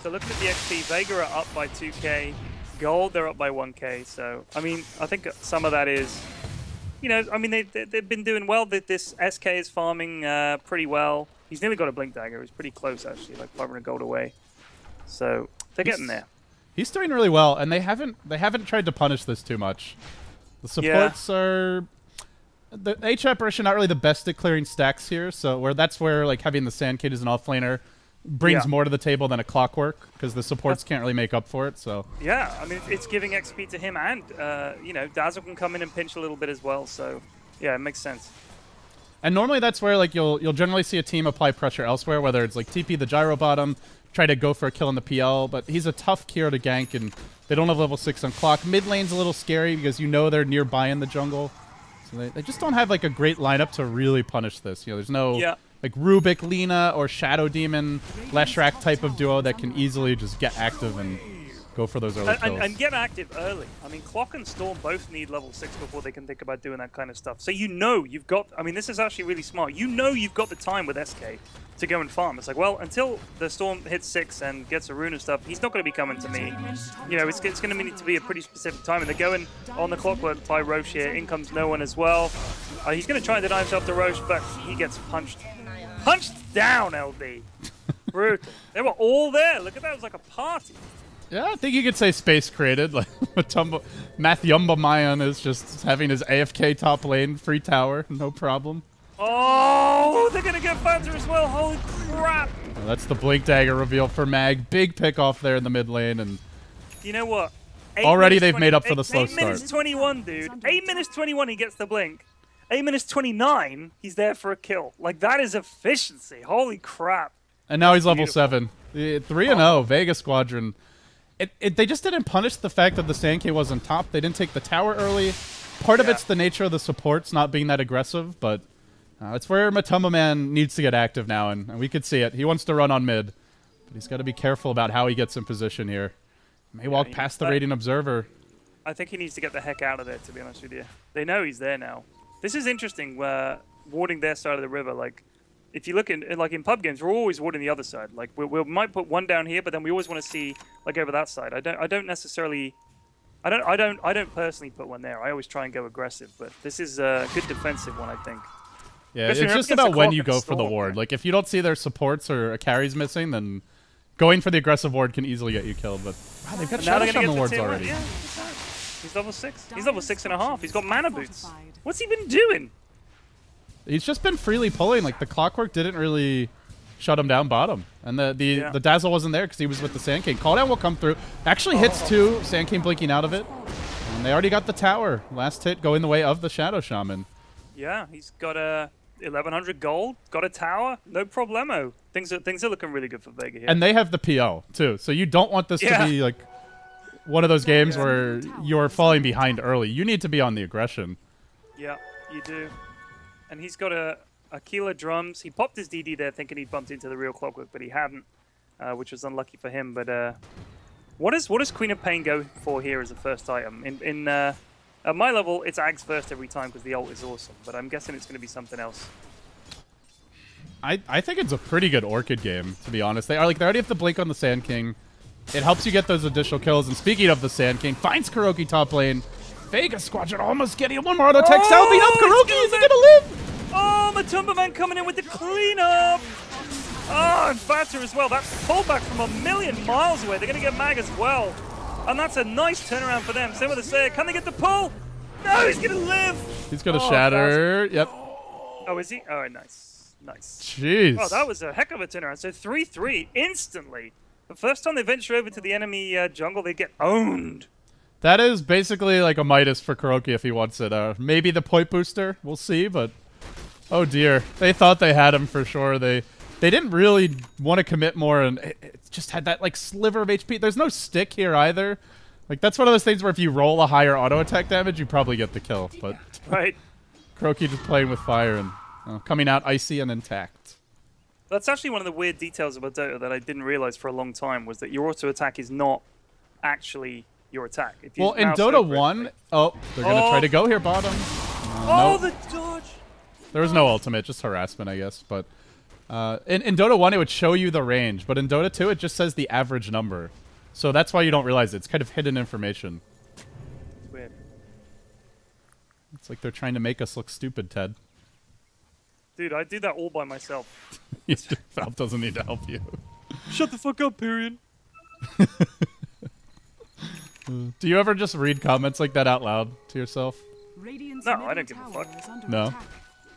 So looking at the XP, Vega are up by 2k. Gold, they're up by 1k. So, I mean, I think some of that is, you know, I mean, they've been doing well. This SK is farming pretty well. He's nearly got a Blink Dagger. He's pretty close, actually, like 500 gold away. So, they're getting there. He's doing really well, and they haven't tried to punish this too much. The supports are... The H apparition not really the best at clearing stacks here, so that's where like having the Sand Kid as an offlaner brings more to the table than a Clockwork, because the supports can't really make up for it. So yeah, I mean it's giving XP to him, and you know, Dazzle can come in and pinch a little bit as well. So yeah, it makes sense. And normally that's where like you'll generally see a team apply pressure elsewhere, whether it's like TP the gyro bottom, try to go for a kill in the PL, but he's a tough hero to gank, and they don't have level 6 on clock. Mid lane's a little scary because you know they're nearby in the jungle. So they just don't have like a great lineup to really punish this. You know, there's no like Rubik, Lina, or Shadow Demon, Leshrac type of duo that can easily just get active and go for those early kills. And get active early. I mean, Clock and Storm both need level 6 before they can think about doing that kind of stuff. So you know you've got... I mean, this is actually really smart. You know you've got the time with SK to go and farm. It's like, well, until the Storm hits 6 and gets a rune and stuff, he's not going to be coming to me. You know, it's going to need to be a pretty specific time. And they're going on the Clockwork by Roche here. In comes no one as well. He's going to try and deny himself to Roche, but he gets punched. Punched down, LD. Brutal. They were all there. Look at that. It was like a party. Yeah, I think you could say space created. Like Mathyumba Mayan is just having his AFK top lane, free tower, no problem. Oh, they're going to get Phantom as well. Holy crap. Well, that's the Blink Dagger reveal for Mag. Big pick off there in the mid lane. And you know what? Already they've made up for the slow start. 8 minutes 21, dude. 8 minutes 21, he gets the Blink. 8 minutes 29, he's there for a kill. Like, that is efficiency. Holy crap. And now he's level 7. 3-0, Vega Squadron. They just didn't punish the fact that the Sand King was on top. They didn't take the tower early. Part of it's the nature of the supports not being that aggressive, but it's where Matuma Man needs to get active now, and we could see it. He wants to run on mid, but he's got to be careful about how he gets in position here. He may walk past the Radiant Observer. I think he needs to get the heck out of there, to be honest with you. They know he's there now. This is interesting, warding their side of the river. Like, if you look like in pub games, we're always warding the other side. Like we might put one down here, but then we always want to see like over that side. I don't personally put one there. I always try and go aggressive, but this is a good defensive one, I think. Yeah, it's just about when you go for the ward. Like if you don't see their supports or a carry's missing, then going for the aggressive ward can easily get you killed. But wow, they've got Shadow Shaman wards already. Yeah, he's level 6. He's level 6.5. He's got mana boots. What's he been doing? He's just been freely pulling. Like the Clockwork didn't really shut him down bottom, and the Dazzle wasn't there because he was with the Sand King. Call down will come through. Actually hits 2. Sand King blinking out of it, and they already got the tower. Last hit going the way of the Shadow Shaman. Yeah, he's got a 1100 gold. Got a tower. No problemo. Things are looking really good for Vega here. And they have the PO too, so you don't want this to be like one of those games where you're falling behind early. You need to be on the aggression. Yeah, you do. And he's got a Aquila drums. He popped his DD there thinking he bumped into the real Clockwork, but he hadn't, which was unlucky for him. But what does Queen of Pain go for here as a first item? At my level, it's Ags first every time because the ult is awesome, but I'm guessing it's going to be something else. I think it's a pretty good Orchid game, to be honest. They already have to blink on the Sand King. It helps you get those additional kills. And speaking of the Sand King, finds KuroKy top lane. Vega Squadron almost getting one more auto tech. Salving up KuroKy. Is he gonna live? Oh, Matumba Man coming in with the cleanup. Oh, and Fatter as well. That pullback from a million miles away. They're gonna get Mag as well. And that's a nice turnaround for them. Same with the Sayer. Can they get the pull? No, he's gonna live. He's gonna shatter. Yep. Oh, is he? Oh, nice. Nice. Jeez. Oh, that was a heck of a turnaround. So 3-3 instantly. The first time they venture over to the enemy jungle, they get owned. That is basically like a Midas for KuroKy if he wants it. Maybe the point booster. We'll see, but oh dear. They thought they had him for sure. They didn't really want to commit more, and it just had that like sliver of HP. There's no stick here either. Like that's one of those things where if you roll a higher auto attack damage, you probably get the kill. But right. KuroKy just playing with fire and coming out icy and intact. That's actually one of the weird details about Dota that I didn't realize for a long time, was that your auto attack is not actually your attack. If you Well, in Dota 1, oh, they're going to try to go here bottom. Oh, nope. The dodge! There was no ultimate, just harassment, I guess. But in Dota 1, it would show you the range. But in Dota 2, it just says the average number. So that's why you don't realize it. It's kind of hidden information. Weird. It's like they're trying to make us look stupid, Ted. Dude, I do that all by myself. Valve doesn't need to help you. Shut the fuck up, period. Do you ever just read comments like that out loud to yourself? No, I don't give a fuck. No?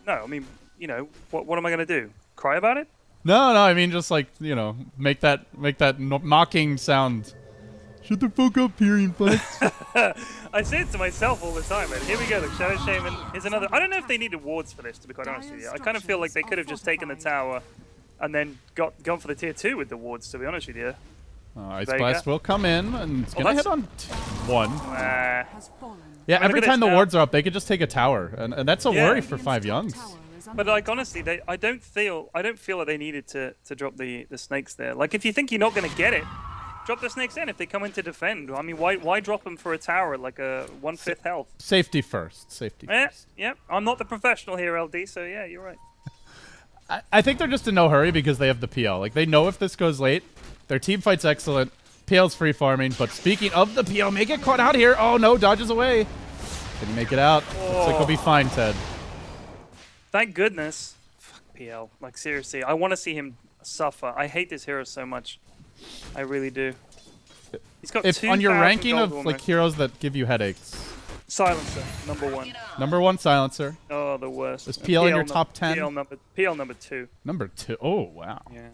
No, I mean, you know, what am I going to do? Cry about it? No, I mean just like, you know, make that mocking sound. Shut the fuck up, period, Flex. I say it to myself all the time, man. Here we go, look, Shadow Shaman is another. I don't know if they needed wards for this, to be quite honest with you. I kind of feel like they could have just taken the tower and then gone for the tier 2 with the wards, to be honest with you. Ice Blast will come in, and it's going to hit on 1. Yeah, every time the wards are up, they could just take a tower, and that's a worry for 5Jungz. But like honestly, I don't feel like they needed to drop the snakes there. Like if you think you're not going to get it, drop the snakes in if they come in to defend. I mean, why drop them for a tower at like a 1/5 health? Safety first. Safety first. Yeah, I'm not the professional here, LD. So yeah, you're right. I think they're just in no hurry because they have the PL. Like they know if this goes late, their team fight's excellent. PL's free farming. But speaking of the PL, may get caught out here. Oh no, dodges away. Didn't make it out. Looks like he'll be fine, Ted. Thank goodness. Fuck PL. Like seriously, I want to see him suffer. I hate this hero so much. I really do. He's got on your ranking of like heroes that give you headaches. Silencer, number 1. Number 1, Silencer. Oh, the worst. Is PL in your top 10? PL number 2. Number 2. Oh wow. Yeah.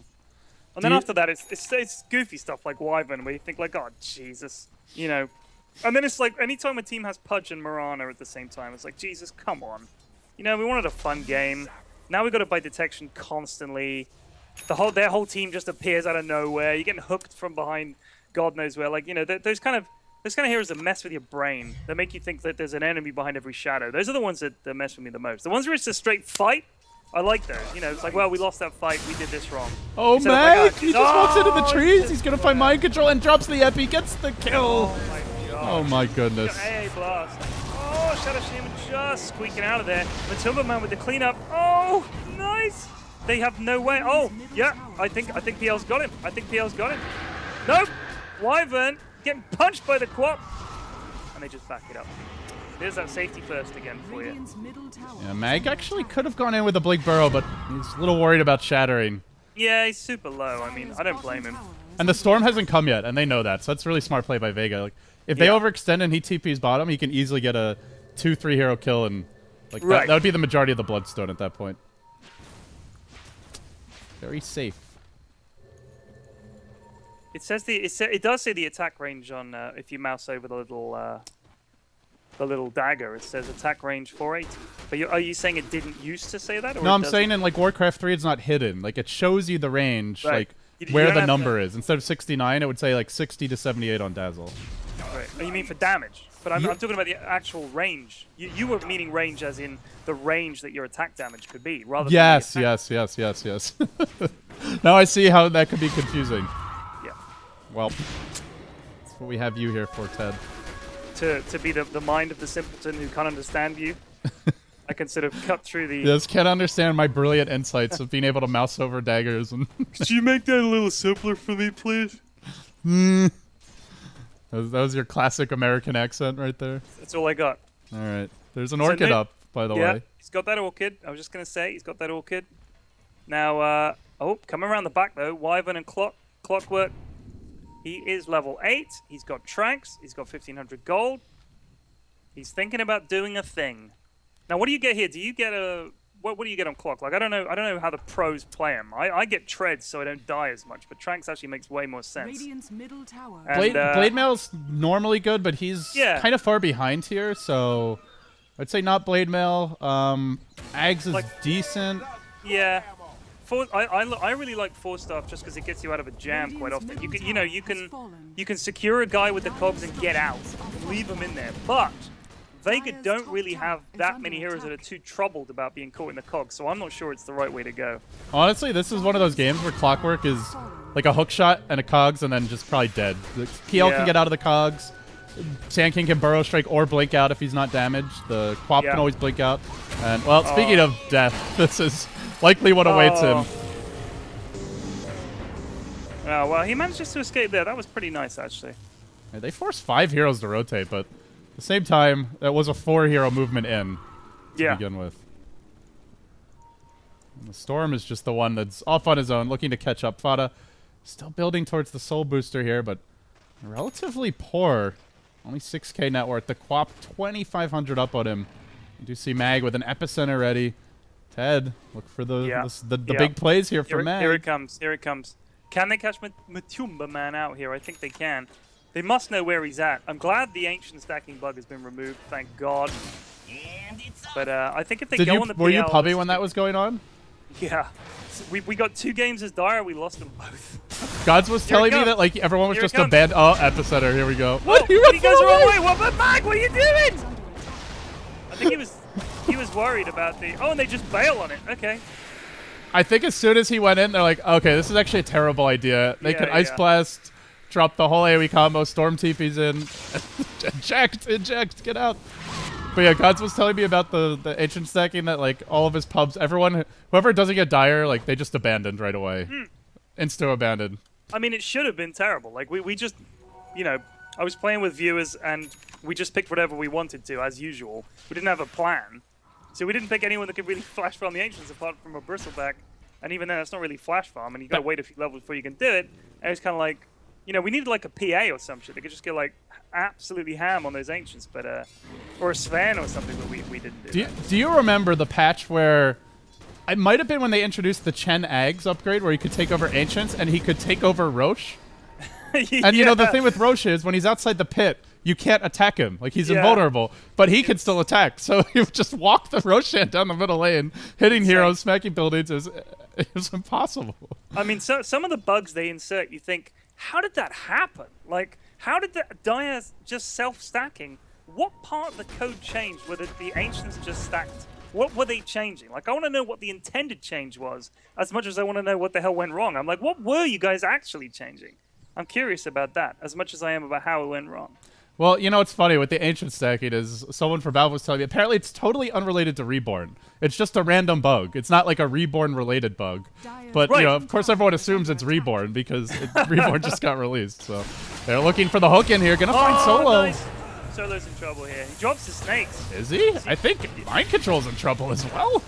And then after that, it's goofy stuff like Wyvern, where you think like, oh Jesus, you know. And then it's like anytime a team has Pudge and Mirana at the same time, it's like Jesus, come on. You know, we wanted a fun game. Now we've got to buy detection constantly. Their whole team just appears out of nowhere. You're getting hooked from behind, God knows where. Like, you know, those kind of heroes that mess with your brain. That make you think that there's an enemy behind every shadow. Those are the ones that mess with me the most. The ones where it's a straight fight, I like those. You know, it's like, well, we lost that fight. We did this wrong. Oh, Meg! He just walks into the trees. He's going to find mind control and drops the epi. Gets the kill. Oh, my God. Oh, my goodness. AA blast. Oh, Shadow Shaman just squeaking out of there. Matumba Man with the cleanup. Oh, nice. They have no way. Oh, yeah. I think PL's got him. I think PL's got him. Nope. Wyvern getting punched by the Quap. And they just back it up. There's that safety first again for you. Yeah, Mag actually could have gone in with a Blink Burrow, but he's a little worried about shattering. Yeah, he's super low. I mean, I don't blame him. And the storm hasn't come yet, and they know that. So that's really smart play by Vega. Like, if they overextend and he TP's bottom, he can easily get a 2-3 hero kill, and like that would be the majority of the Bloodstone at that point. Very safe. It says it does say the attack range on if you mouse over the little dagger. It says attack range 480. But are you saying it didn't used to say that? Or no, I'm saying in like Warcraft 3, it's not hidden. Like it shows you the range, like you where the number is. Instead of 69, it would say like 60 to 78 on Dazzle. Right. Oh, you mean for damage? But I'm talking about the actual range. You were meaning range as in the range that your attack damage could be, rather than yes. Now I see how that could be confusing. Yeah. Well, that's what we have you here for, Ted. To be the mind of the simpleton who can't understand you. I can sort of cut through the... Yes, can't understand my brilliant insights of being able to mouse over daggers. And Could you make that a little simpler for me, please? that was your classic American accent right there. That's all I got. All right. There's an orchid up, by the way. He's got that orchid. I was just going to say, he's got that orchid. Now, coming around the back, though, Wyvern and Clockwork. He is level 8. He's got Tranks. He's got 1,500 gold. He's thinking about doing a thing. Now, what do you get here? Do you get a... What do you get on Clock? Like, I don't know how the pros play him. I get treads, so I don't die as much. But Tranks actually makes way more sense. Radiant's middle tower. And, Blade Mail's normally good, but he's kind of far behind here, so... I'd say not Blade Mail. Ags is decent. Yeah. I really like 4-staff just because it gets you out of a jam quite often. You can secure a guy with the cogs and get out, leave him in there. But Vega don't really have that many heroes that are too troubled about being caught in the cogs, so I'm not sure it's the right way to go. Honestly, this is one of those games where Clockwork is like a hook shot and a cogs and then just probably dead. The PL can get out of the cogs. Sand King can burrow strike or blink out if he's not damaged. The Quap can always blink out. And well, speaking of death, this is likely what awaits him. Oh, well, he manages to escape there. That was pretty nice, actually. Yeah, they forced 5 heroes to rotate, but at the same time, that was a 4-hero movement in to begin with. And the Storm is just the one that's off on his own, looking to catch up. Fada still building towards the Soul Booster here, but relatively poor. Only 6k net worth. The Quap 2,500 up on him. You do see Mag with an Epicenter ready. Ted, look for the big plays here for Mag. Here it comes. Here it comes. Can they catch Matumba Man out here? I think they can. They must know where he's at. I'm glad the ancient stacking bug has been removed. Thank God. But I think if they go on the PL... Were you pubby when that was going on? Yeah. We got 2 games as dire. We lost them both. Gods was telling me that like everyone was just abandoned. Oh, Epicenter. Here we go. What? He goes the wrong way. What about Mag? What are you doing? I think he was worried about the... Oh, and they just bail on it. Okay. I think as soon as he went in, they're like, okay, this is actually a terrible idea. They could Ice Blast, drop the whole AoE combo, Storm TP's in, eject, get out. But yeah, Gods was telling me about the ancient stacking that like all of his pubs, whoever doesn't get dire, like they just abandoned right away. Insta abandoned. I mean, it should have been terrible. Like we just, I was playing with viewers and we just picked whatever we wanted to, as usual. We didn't have a plan. So we didn't pick anyone that could really flash farm the Ancients apart from a Bristleback. And even then, that's not really flash farm, and you gotta wait a few levels before you can do it. And it's kind of like, we needed like a PA or some shit. They could just get like absolutely ham on those Ancients, but or a Sven or something, but we didn't do that. Do you remember the patch where it might have been when they introduced the Chen Ags upgrade where he could take over Ancients and he could take over Roche? And you know, the thing with Roche is when he's outside the pit, you can't attack him. Like, he's invulnerable. But he can still attack. So you just walk the Roshan down the middle lane, hitting heroes, smacking buildings. It was impossible. I mean, so some of the bugs they insert, you think, how did that happen? Like, how did the Dire just self-stacking? What part of the code changed where the Ancients just stacked? What were they changing? Like, I want to know what the intended change was as much as I want to know what the hell went wrong. I'm like, what were you guys actually changing? I'm curious about that as much as I am about how it went wrong. Well, you know what's funny with the Ancient stacking is someone from Valve was telling me apparently it's totally unrelated to Reborn. It's just a random bug. It's not like a Reborn-related bug. But, you know, of course everyone assumes it's Reborn because Reborn just got released. So they're looking for the hook in here. Gonna find Solo. Nice. Solo's in trouble here. He drops the snakes. Is he? I think Mind Control's in trouble as well.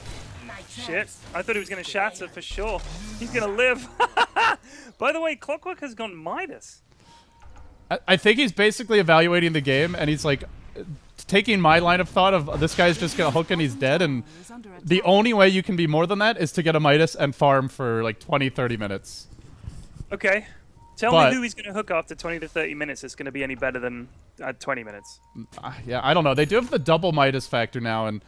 Shit. I thought he was going to shatter for sure. He's going to live. By the way, Clockwork has gone Midas. I think he's basically evaluating the game, and he's like taking my line of thought of this guy's just going to hook and he's dead, and the only way you can be more than that is to get a Midas and farm for like 20, 30 minutes. Okay. Tell me who he's going to hook after 20 to 30 minutes is going to be any better than 20 minutes. Yeah, I don't know. They do have the double Midas factor now, and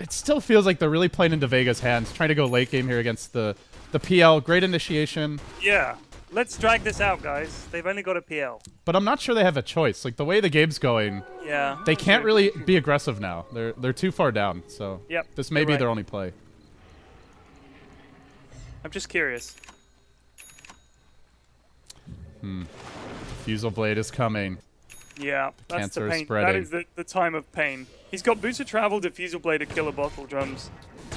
it still feels like they're really playing into Vega's hands, trying to go late game here against the PL. Great initiation. Yeah. Let's drag this out, guys. They've only got a PL. But I'm not sure they have a choice. Like, the way the game's going, they can't really be aggressive now. They're too far down, so this may be their only play. I'm just curious. Fusel Blade is coming. Yeah, that's Cancer the is pain. spreading. That is the time of pain. He's got Boots of Travel, Diffusal Blade, and Killer Bottle Drums.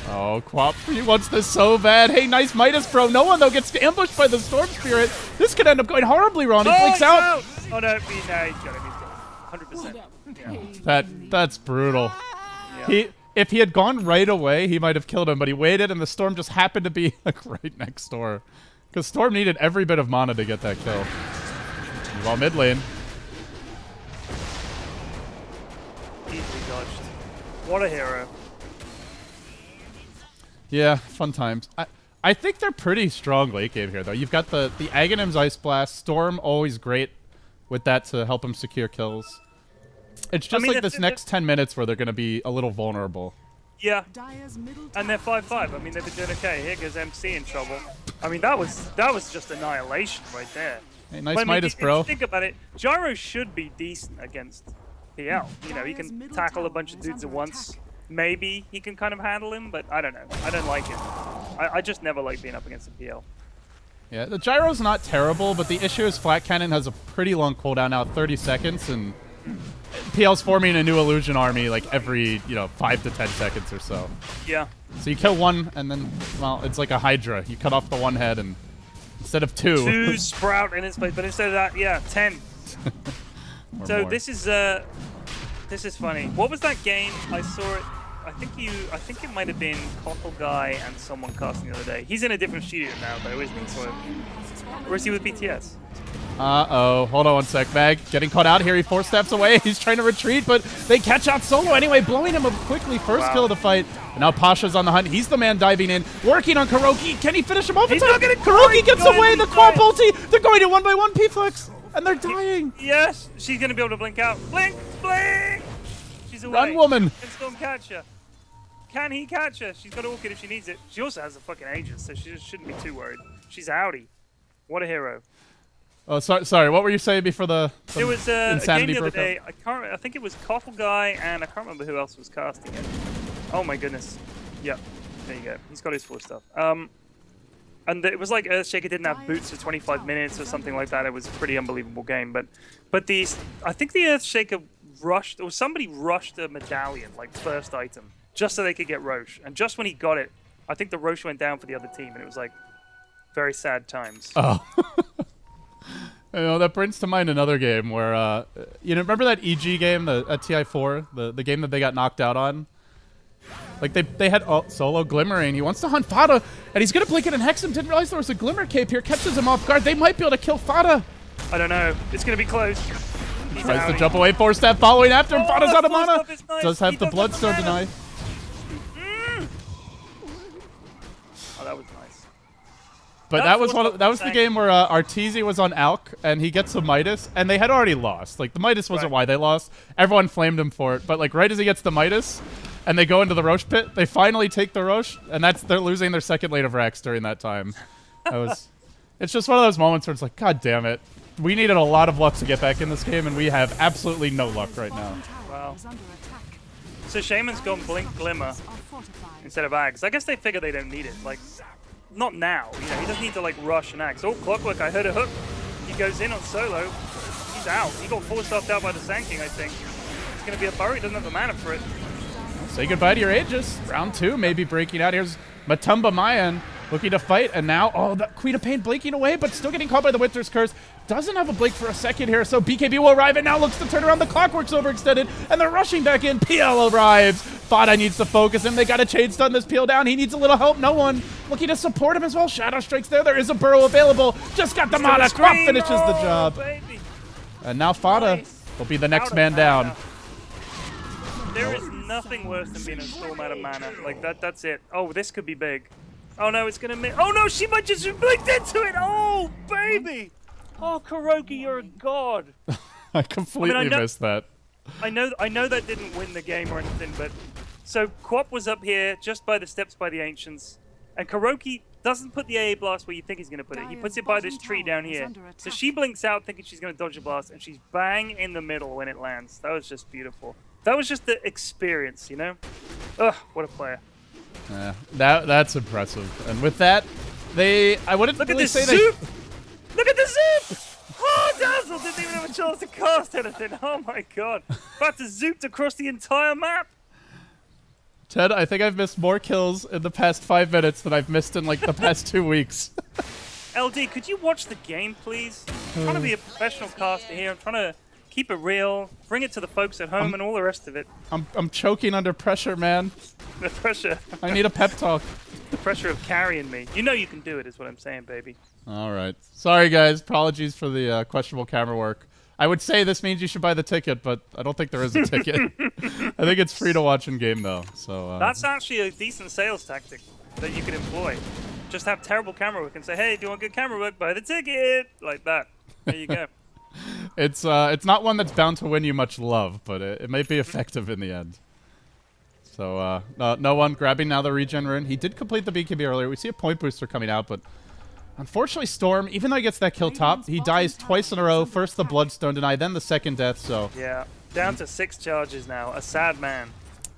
Oh, Quap, he wants this so bad. Hey, nice Midas, bro. No one, though, gets ambushed by the Storm Spirit. This could end up going horribly wrong. He blinks out. Oh, no, he's got him. He's got him. 100%. Yeah. That's brutal. Yeah. If he had gone right away, he might have killed him, but he waited, and the Storm just happened to be like right next door. Because Storm needed every bit of mana to get that kill. Meanwhile, mid lane. Easily dodged. What a hero. Yeah, fun times. I think they're pretty strong late game here, though. You've got the Aghanim's Ice Blast. Storm, always great with that to help him secure kills. It's just like this next 10 minutes where they're going to be a little vulnerable. Yeah. And they're 5-5. I mean, they've been doing okay. Here goes MC in trouble. I mean, that was just annihilation right there. Hey, nice Midas, bro. If you think about it, Gyro should be decent against PL. You know, he can tackle a bunch of dudes at once. Maybe he can kind of handle him, but I don't know. I don't like it. I just never like being up against a PL. Yeah, the Gyro's not terrible, but the issue is Flat Cannon has a pretty long cooldown now, 30 seconds, and PL's forming a new illusion army like every, 5 to 10 seconds or so. Yeah. So you kill one, and then, well, it's like a Hydra. You cut off the one head, and instead of two... Two sprout in his place, but instead of that, yeah, 10. So more. This is funny. What was that game? I saw it. I think it might have been Cockle Guy and someone casting the other day. He's in a different studio now, though, isn't he? So, or is he with BTS? Uh-oh. Hold on one sec. Mag getting caught out here. He 4 steps away. He's trying to retreat, but they catch out Solo anyway, blowing him up quickly. First kill of the fight. And now Pasha's on the hunt. He's the man diving in, working on KuroKy. Can he finish him off? He's not gonna KuroKy gets away. The Quap ulti. They're going to 1-by-1 P-Flex, and they're dying. Yes, she's going to be able to blink out. Blink, blink. She's away. Run, woman. Can Storm catch her? Can he catch her? She's got Orchid if she needs it. She also has the fucking Aegis, so she just shouldn't be too worried. She's outie. What a hero. Oh, sorry. What were you saying before the it was a game the other day. Out? I think it was Coffle Guy, and I can't remember who else was casting it. Oh my goodness. Yeah, there you go. He's got his full stuff. And it was like Earthshaker didn't have boots for 25 minutes or something like that. It was a pretty unbelievable game. But I think the Earthshaker rushed, or somebody rushed a medallion, like first item, just so they could get Roche. And just when he got it, I think the Roche went down for the other team, and it was like very sad times. Oh. That brings to mind another game where, remember that EG game, the TI4, the game that they got knocked out on? Like, they had Solo glimmering. He wants to hunt Fada, and he's going to blink it and hex him. Didn't realize there was a Glimmer Cape here. Catches him off guard. They might be able to kill Fada. I don't know. It's going to be close. He's tries to jump away, 4-step following after him. Fada's out of mana. Nice. Does have the Bloodstone deny. Oh, that was nice. But that was the game where Arteezy was on Alk, and he gets a Midas, and they had already lost. Like, the Midas wasn't why they lost. Everyone flamed him for it. But, like, right as he gets the Midas, and they go into the Roche pit, they finally take the Roche, and they're losing their second lane of Rax during that time. It's just one of those moments where it's like, God damn it. We needed a lot of luck to get back in this game, and we have absolutely no luck right now. Wow. So Shaman's gone Blink Glimmer instead of Ags. I guess they figure they don't need it. Like, not now. He doesn't need to, like, rush an Axe. Oh, Clockwork, I heard a hook. He goes in on Solo. He's out. He got forced out by the Sanking, I think. It's going to be a burrow. He doesn't have the mana for it. Say goodbye to your Aegis. Round 2 maybe breaking out. Here's Matumba Mayan looking to fight, and now, the Queen of Pain blinking away, but still getting caught by the Winter's Curse. Doesn't have a blink for a second here, so BKB will arrive, and now looks to turn around. The Clockwork's overextended, and they're rushing back in. PL arrives. Fada needs to focus him. They got to chain stun this PL down. He needs a little help. No one looking to support him as well. Shadow Strikes there. There is a burrow available. Just got the mana. Quap finishes the job. Baby. And now Fada will be the next man down. There is nothing worse than being a storm out of mana. Like, that's it. Oh, this could be big. Oh, no, it's going to miss. Oh, no, she might just blinked into it. Oh, baby. Oh, KuroKy, you're a god. I completely missed that. I know that didn't win the game or anything, but... So, Quap was up here just by the steps by the Ancients, and KuroKy doesn't put the AA blast where you think he's going to put it. He puts it by this tree down here. So she blinks out thinking she's going to dodge a blast, and she's bang in the middle when it lands. That was just beautiful. That was just the experience, you know? Ugh, what a player. Yeah, that's impressive. And with that, I wouldn't Look really at this say soup! Look at the soup! Oh, Dazzle didn't even have a chance to cast anything. Oh my god. About to zooped across the entire map. Ted, I think I've missed more kills in the past 5 minutes than I've missed in like the past 2 weeks. LD, could you watch the game, please? I'm trying to be a professional caster here. I'm trying to keep it real, bring it to the folks at home, and all the rest of it. I'm choking under pressure, man. The pressure. I need a pep talk. The pressure of carrying me. You know you can do it, is what I'm saying, baby. All right. Sorry, guys. Apologies for the questionable camera work. I would say this means you should buy the ticket, but I don't think there is a ticket. I think it's free to watch in game though. So that's actually a decent sales tactic that you could employ. Just have terrible camera work and say, "Hey, do you want good camera work? Buy the ticket." Like that. There you go. It's not one that's bound to win you much love, but it might be effective in the end. So no one grabbing now the regen rune. He did complete the BKB earlier. We see a point booster coming out, but unfortunately Storm, even though he gets that kill top, he dies twice in a row. First the Bloodstone deny, then the second death. So yeah, down to 6 charges now. A sad man.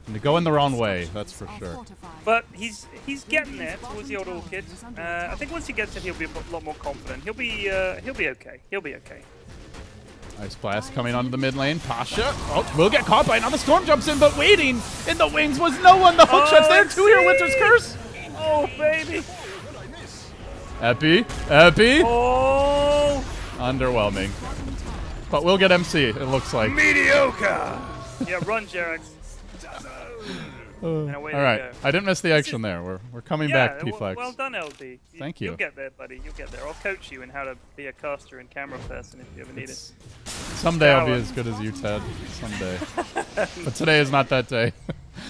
And going the wrong way, that's for sure. But he's getting there towards the old orchid. I think once he gets it, he'll be a lot more confident. He'll be okay. He'll be okay. Nice blast coming onto the mid lane. Pasha, oh, will get caught by another Storm jumps in, but waiting in the wings was no one. The hook shots there. 2 here, Winter's Curse. Oh baby. Epi. Oh. Underwhelming. But we'll get MC, it looks like. Mediocre. Yeah, run, Jerax. All right, I didn't miss the action there. We're coming back, P-Flex. Well done, LD. Thank you. You'll get there, buddy. You'll get there. I'll coach you in how to be a caster and camera person if you ever need it. Someday I'll be as good as you, Ted. Someday. But today is not that day.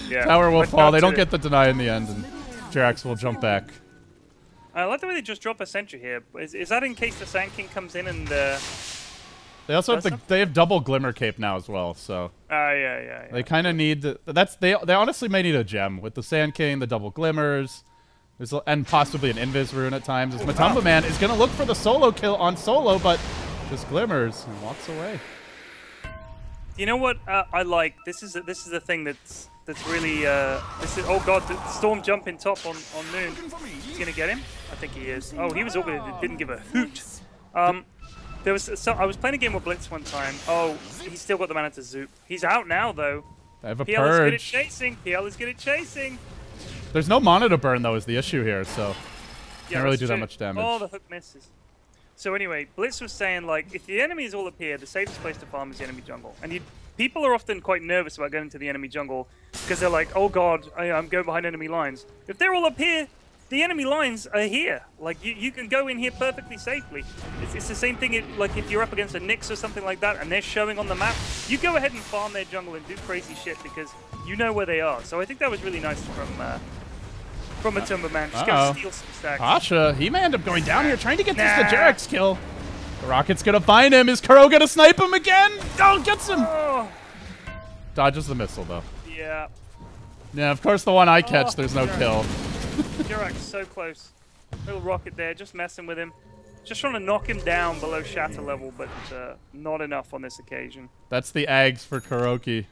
Yeah. Tower will fall. They don't get the deny in the end, and Jerax will jump back. I like the way they just drop a sentry here. Is that in case the Sand King comes in and... They also have they have double Glimmer Cape now as well, so... yeah. They kind of need... They honestly may need a gem with the Sand King, the double Glimmers, and possibly an Invis rune at times. As Matumba Man is going to look for the solo kill on solo, but just Glimmers and walks away. You know what I like? This is the thing that's really... oh god, the Storm jumping top on Moon. He's going to get him? I think he is. Oh, he was all good. Didn't give a hoot. I was playing a game with Blitz one time. Oh, he's still got the mana to zoop. He's out now, though. I have a PL purge. is good at chasing. PL is good at chasing. There's no mana to burn, though, is the issue here, so can't really do that much damage. Oh, the hook misses. So anyway, Blitz was saying, like, if the enemy is all up here, the safest place to farm is the enemy jungle. And people are often quite nervous about going to the enemy jungle because they're like, oh god, I'm going behind enemy lines. If they're all up here, the enemy lines are here. Like, you can go in here perfectly safely. It's the same thing, like, if you're up against a Nyx or something like that and they're showing on the map, you go ahead and farm their jungle and do crazy shit because you know where they are. So I think that was really nice from Matumba Man. Just go steal some stacks. Pasha, he may end up going down here trying to get this the Jerax kill. The Rocket's going to find him. Is Kuro going to snipe him again? Oh, gets him. Oh. Dodges the missile, though. Yeah. Yeah, of course, the one I catch, there's no kill. Jerax so close. Little Rocket there, just messing with him. Just trying to knock him down below shatter level, but not enough on this occasion. That's the Ags for Kuroki.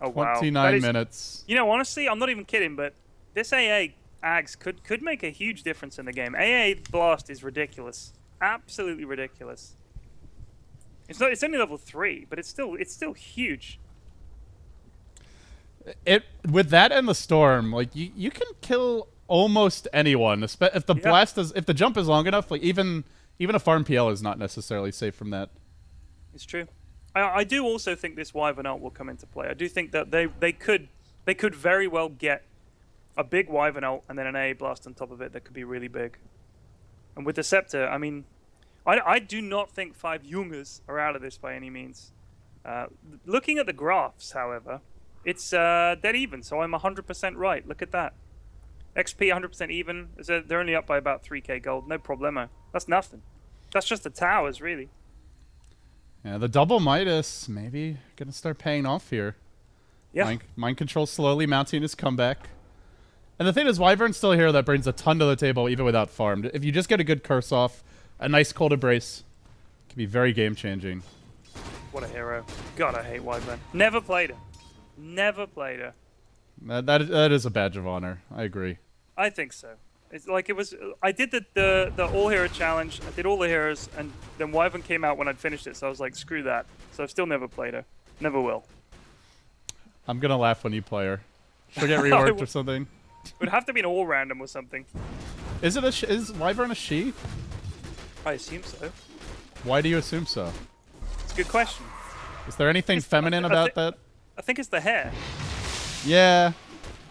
Oh, wow. 29 minutes. You know, honestly, I'm not even kidding, but this AA Ags could make a huge difference in the game. AA Blast is ridiculous. Absolutely ridiculous. It's only level 3, but it's still huge. With that and the Storm, like you can kill almost anyone. If the blast if the jump is long enough, like even a farm PL is not necessarily safe from that. It's true. I do also think this Wyvern ult will come into play. I do think that they could very well get a big Wyvern ult and then an AA blast on top of it that could be really big. And with the Scepter, I mean, I do not think 5Jungz are out of this by any means. Looking at the graphs, however, it's dead even, so I'm 100% right. Look at that. XP 100% even. They're only up by about 3k gold. No problemo. That's nothing. That's just the towers, really. Yeah, the double Midas maybe gonna start paying off here. Yeah. Mind control slowly mounting his comeback. And the thing is, Wyvern's still here that brings a ton to the table even without farmed. If you just get a good curse off, a nice cold embrace, it can be very game changing. What a hero. God, I hate Wyvern. Never played her. Never played her. That is a badge of honor. I agree. I think so. It's like it was. I did the all hero challenge. I did all the heroes, and then Wyvern came out when I'd finished it. So I was like, screw that. So I've still never played her. Never will. I'm gonna laugh when you play her. She'll get reworked or something. It would have to be an all random or something. Is it is Wyvern a she? I assume so. Why do you assume so? It's a good question. Is there anything feminine about that? I think it's the hair. Yeah.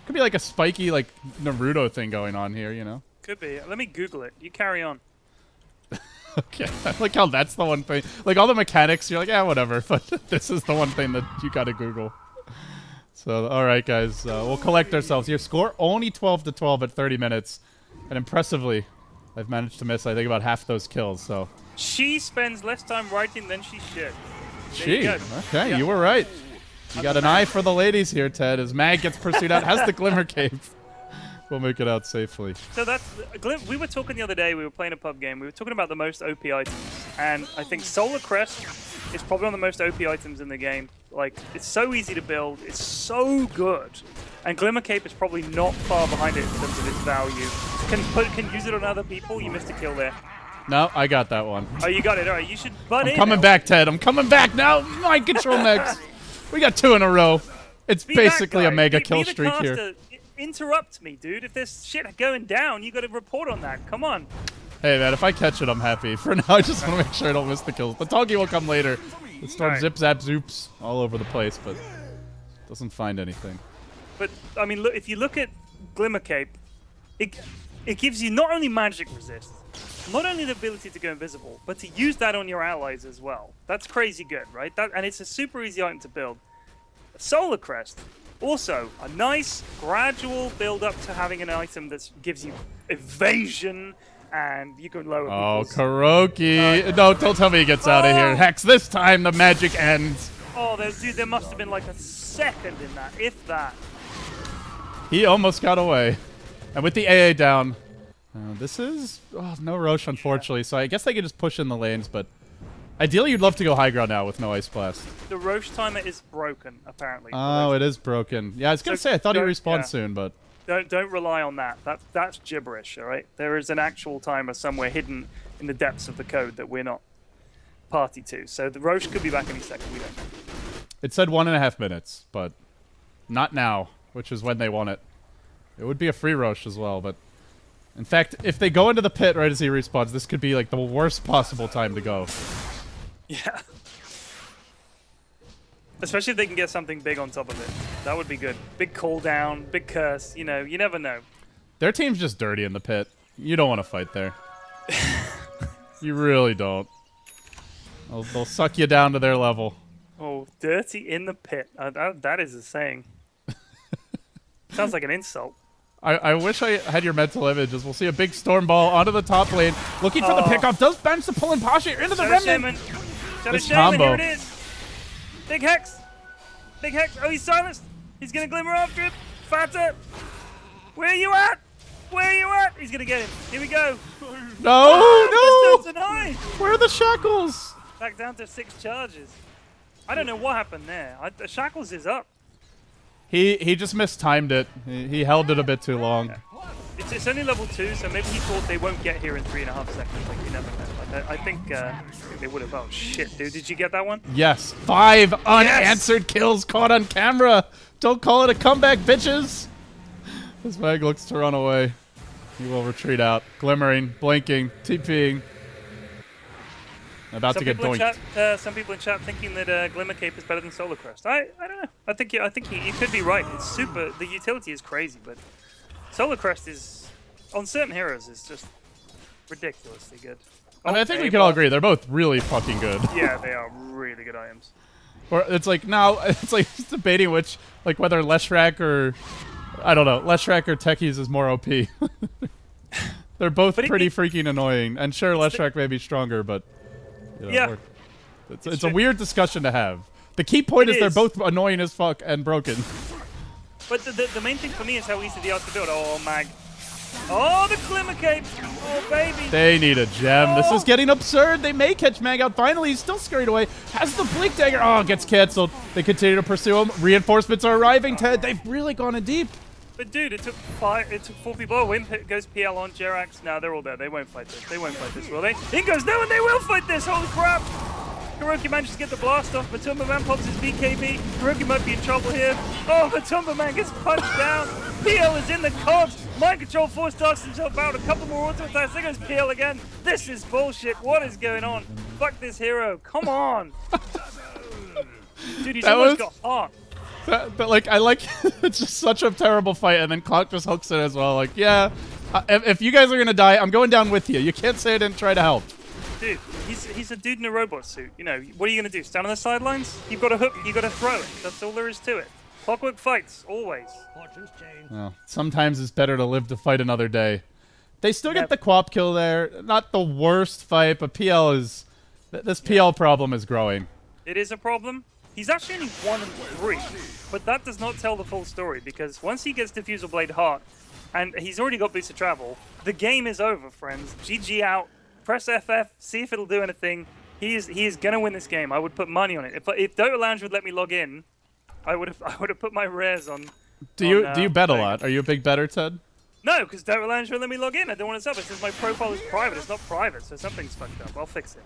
Could be like a spiky, like, Naruto thing going on here, you know? Could be. Let me Google it. You carry on. Okay. I like how that's the one thing. Like, all the mechanics, you're like, yeah, whatever. But this is the one thing that you gotta Google. So, alright, guys. We'll collect ourselves here. Score only 12-12 at 30 minutes. And impressively, I've managed to miss, I think, about half those kills, so... She spends less time writing than she should. She? Okay, you were right. You got an eye for the ladies here, Ted, as Mag gets pursued out. Has the Glimmer Cape. We'll make it out safely. So that's... We were talking the other day, we were playing a pub game, we were talking about the most OP items. And I think Solar Crest is probably one of the most OP items in the game. Like, it's so easy to build, it's so good. And Glimmer Cape is probably not far behind it in terms of its value. Can use it on other people, you missed a kill there. No, I got that one. Oh, you got it, alright, you should butt in. I'm coming back, Ted. I'm coming back now. Mind control next. We got 2 in a row. It's basically a mega kill streak here. Interrupt me, dude. If there's shit going down, you got to report on that. Come on. Hey, man, if I catch it, I'm happy. For now, I just want to make sure I don't miss the kills. The Tongi will come later. The storm zip, zap, zoops all over the place, but doesn't find anything. But, I mean, look, if you look at Glimmer Cape, it gives you not only magic resist, not only the ability to go invisible, but to use that on your allies as well. That's crazy good, right? And it's a super easy item to build. Solar Crest, also a nice gradual build up to having an item that gives you evasion and you can lower people's... Oh, Kuroki. No, don't tell me he gets out of here. Hex, this time the magic ends. Oh, dude, there must have been like a second in that, if that. He almost got away. And with the AA down, this is... Oh, no Roche, unfortunately, so I guess they could just push in the lanes, but... Ideally, you'd love to go high ground now with no Ice Blast. The Roche timer is broken, apparently. Oh, it is broken. Yeah, I was going to say, I thought he respawned soon, but... Don't rely on that. That's gibberish, all right? There is an actual timer somewhere hidden in the depths of the code that we're not party to. So the Roche could be back any second, we don't know. It said 1.5 minutes, but not now, which is when they want it. It would be a free Roche as well, but... In fact, if they go into the pit right as he respawns, this could be like the worst possible time to go. Yeah. Especially if they can get something big on top of it. That would be good. Big cooldown, big curse, you know, you never know. Their team's just dirty in the pit. You don't want to fight there. You really don't. They'll suck you down to their level. Oh, dirty in the pit. That is a saying. Sounds like an insult. I wish I had your mental images. We'll see a big storm ball onto the top lane. Looking for the pickoff. Does manage to pull in Pasha into the remnant. This combo. Here it is. Big Hex. Big Hex. Oh, he's silenced. He's going to glimmer after him. Fatter. Where are you at? Where are you at? He's going to get him. Here we go. No, no. Tonight. Where are the shackles? Back down to 6 charges. I don't know what happened there. The shackles is up. He just mistimed it. He held it a bit too long. Yeah. It's only level 2, so maybe he thought they won't get here in 3.5 seconds. Like, you never know. Like, I think they would have. Oh, shit, dude. Did you get that one? Yes. 5 unanswered kills caught on camera. Don't call it a comeback, bitches. This Mag looks to run away. He will retreat out. Glimmering, blinking, TPing. About to get doinked. Some people in chat thinking that Glimmer Cape is better than Solar Crest. I don't know. I think you could be right. It's super. The utility is crazy, but Solar Crest is on certain heroes is just ridiculously good. I mean, I think we can all agree they're both really fucking good. Yeah, they are really good items. Or it's like now it's like just debating which, like whether Leshrac or I don't know, Leshrac or Techies is more OP. They're both pretty freaking annoying, and sure, Leshrac may be stronger, but. You know, yeah. It's a weird discussion to have. The key point is they're both annoying as fuck and broken. But the main thing for me is how easy they are to build. Oh, Mag. Oh, the Glimmer Cape. Oh, baby. They need a gem. This is getting absurd. They may catch Mag out. Finally, he's still scurried away. Has the Blink Dagger. Oh, gets canceled. They continue to pursue him. Reinforcements are arriving, Ted. They've really gone in deep. But dude, it took 4 people. Oh, in goes PL on Jerax. No, they're all there. They won't fight this. They won't fight this, will they? In goes no, and they will fight this. Holy crap! Hiroki manages to get the blast off. Matumba Man pops his BKB. Hiroki might be in trouble here. Oh, Matumba Man gets punched down. PL is in the cogs. Mind Control Force darts himself out. A couple more auto attacks. There goes PL again. This is bullshit. What is going on? Fuck this hero. Come on. Dude, he's almost got heart. But like, I like it's just such a terrible fight, and then Clock just hooks it as well. Like, yeah, if you guys are gonna die, I'm going down with you. You can't say I didn't try to help. Dude, he's a dude in a robot suit. You know, what are you gonna do? Stand on the sidelines? You've got a hook. You got to throw it. That's all there is to it. Clockwork fights always. Well, sometimes it's better to live to fight another day. They still get the Quap kill there. Not the worst fight, but PL is this PL problem is growing. It is a problem. He's actually only 1 and 3, but that does not tell the full story, because once he gets Diffusal Blade Heart, and he's already got Boost of Travel, the game is over, friends. GG out. Press FF, see if it'll do anything. He is gonna win this game. I would put money on it. If Dota Lounge would let me log in, I would have put my rares on. Do you bet a lot? Are you a big bettor, Ted? No, because Dota Lounge won't let me log in. I don't want to sub it since my profile is private. It's not private, so something's fucked up. I'll fix it.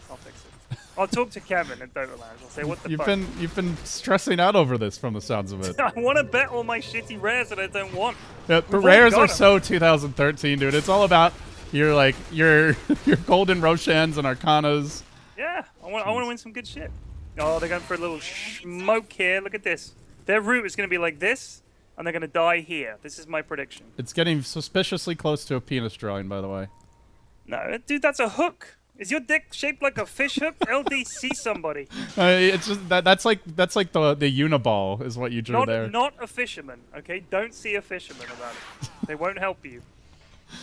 I'll talk to Kevin at Dota Lounge. I'll say, what the fuck? You've been stressing out over this from the sounds of it. I want to bet all my shitty rares that I don't want. Yeah, but rares are so 2013, dude. It's all about your golden Roshans and Arcanas. Yeah, I want to win some good shit. Oh, they're going for a little smoke here. Look at this. Their route is going to be like this, and they're going to die here. This is my prediction. It's getting suspiciously close to a penis drawing, by the way. No, dude, that's a hook. Is your dick shaped like a fish hook? LD, see somebody. It's just that's like the Uniball is what you drew there. Not a fisherman, okay? Don't see a fisherman about it. They won't help you.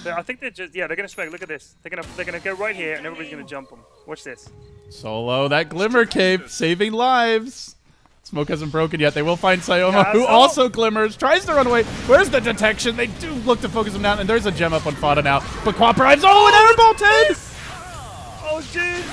I think they're just they're gonna spec. Look at this. They're gonna go right here, and everybody's gonna jump them. Watch this. Solo, that Glimmer Cape saving lives. Smoke hasn't broken yet. They will find Sayoma, who also glimmers, tries to run away. Where's the detection? They do look to focus him down, and there's a gem up on Fada now. But Quap arrives. Oh, an airball 10! Oh, dude!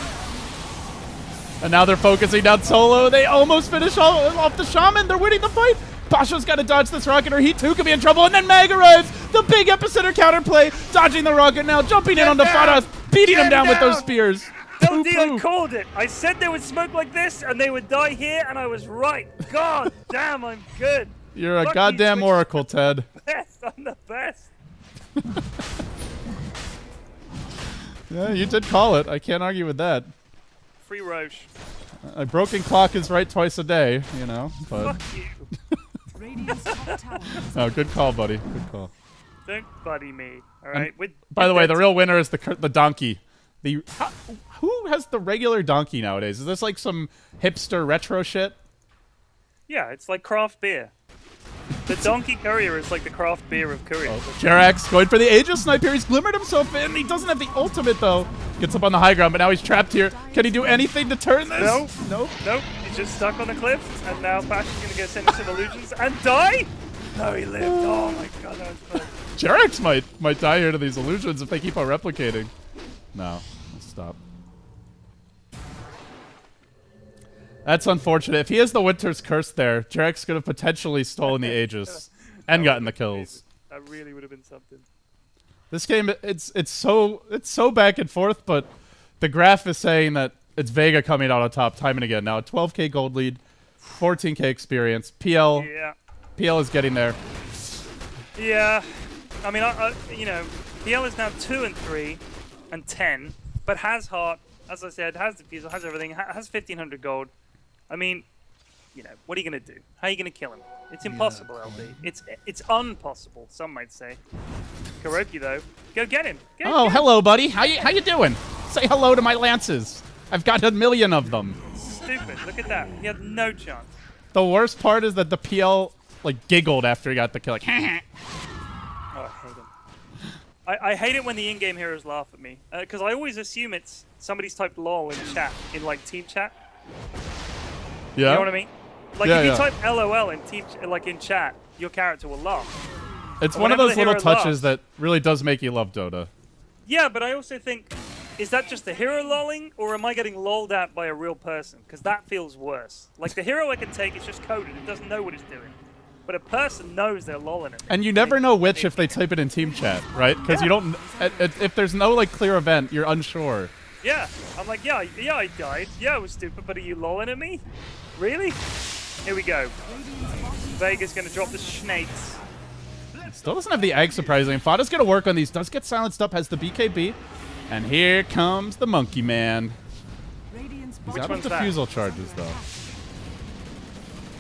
And now they're focusing down Solo. They almost finish off the Shaman. They're winning the fight. Basho's got to dodge this rocket, or he too could be in trouble. And then Mag arrives. The big epicenter counterplay. Dodging the rocket now. Jumping in onto Fada. Beating him down with those spears. LD, I called it. I said they would smoke like this, and they would die here, and I was right. God damn, I'm good. You're a goddamn oracle, Ted. Best. I'm the best. Yeah, you did call it. I can't argue with that. Free Roche. A broken clock is right twice a day, you know. But Fuck you. oh, good call, buddy. Good call. Don't buddy me. All right. By the way, the real winner is the donkey. Who has the regular donkey nowadays? Is this like some hipster retro shit? Yeah, it's like craft beer. The Donkey Courier is like the craft beer of couriers. Oh, Jerax going for the Aegis Sniper. He's glimmered himself in. He doesn't have the ultimate, though. Gets up on the high ground, but now he's trapped here. Can he do anything to turn this? No. Nope. He's just stuck on the cliff, and now Bash is going to get sent into illusions and die? No, he lived. Oh, my God, that was fun. Jerax might die here to these illusions if they keep on replicating. No. Let's stop. That's unfortunate. If he has the Winter's Curse there, Jerax could have potentially stolen the Aegis and gotten the kills. That really would have been something. This game, it's so back and forth, but the graph is saying that it's Vega coming out on top time and again. Now a 12k gold lead, 14k experience. PL is getting there. Yeah, I mean, you know, PL is now 2 and 3 and 10, but has heart, as I said, has defusal, has everything, has 1500 gold. I mean, you know, what are you going to do? How are you going to kill him? It's impossible, LB. It's unpossible, some might say. Kuroki, though, go get him. Hello, buddy. How you doing? Say hello to my lances. I've got 1 million of them. Stupid. Look at that. He had no chance. The worst part is that the PL like giggled after he got the kill. Like, oh, I hate him. I hate it when the in-game heroes laugh at me because I always assume it's somebody's typed lol in chat, in like team chat. Yeah. You know what I mean? Like if you type LOL in team, like in chat, your character will laugh. It's one of those little touches that really does make you love Dota. Yeah, but I also think, is that just the hero lolling, or am I getting lolled at by a real person? Because that feels worse. Like the hero I can take, it's just coded. It doesn't know what it's doing. but a person knows they're lolling at me. And you never know which if they type it in team chat, right? Because you don't. If there's no like clear event, you're unsure. Yeah, I'm like, yeah, I died. Yeah, I was stupid, but are you lolling at me? Really? Here we go. Vega's gonna drop the snakes. Still doesn't have the egg, surprisingly. Fada's gonna work on these. Does get silenced up. Has the BKB, and here comes the Monkey Man. He's out of defusal charges though.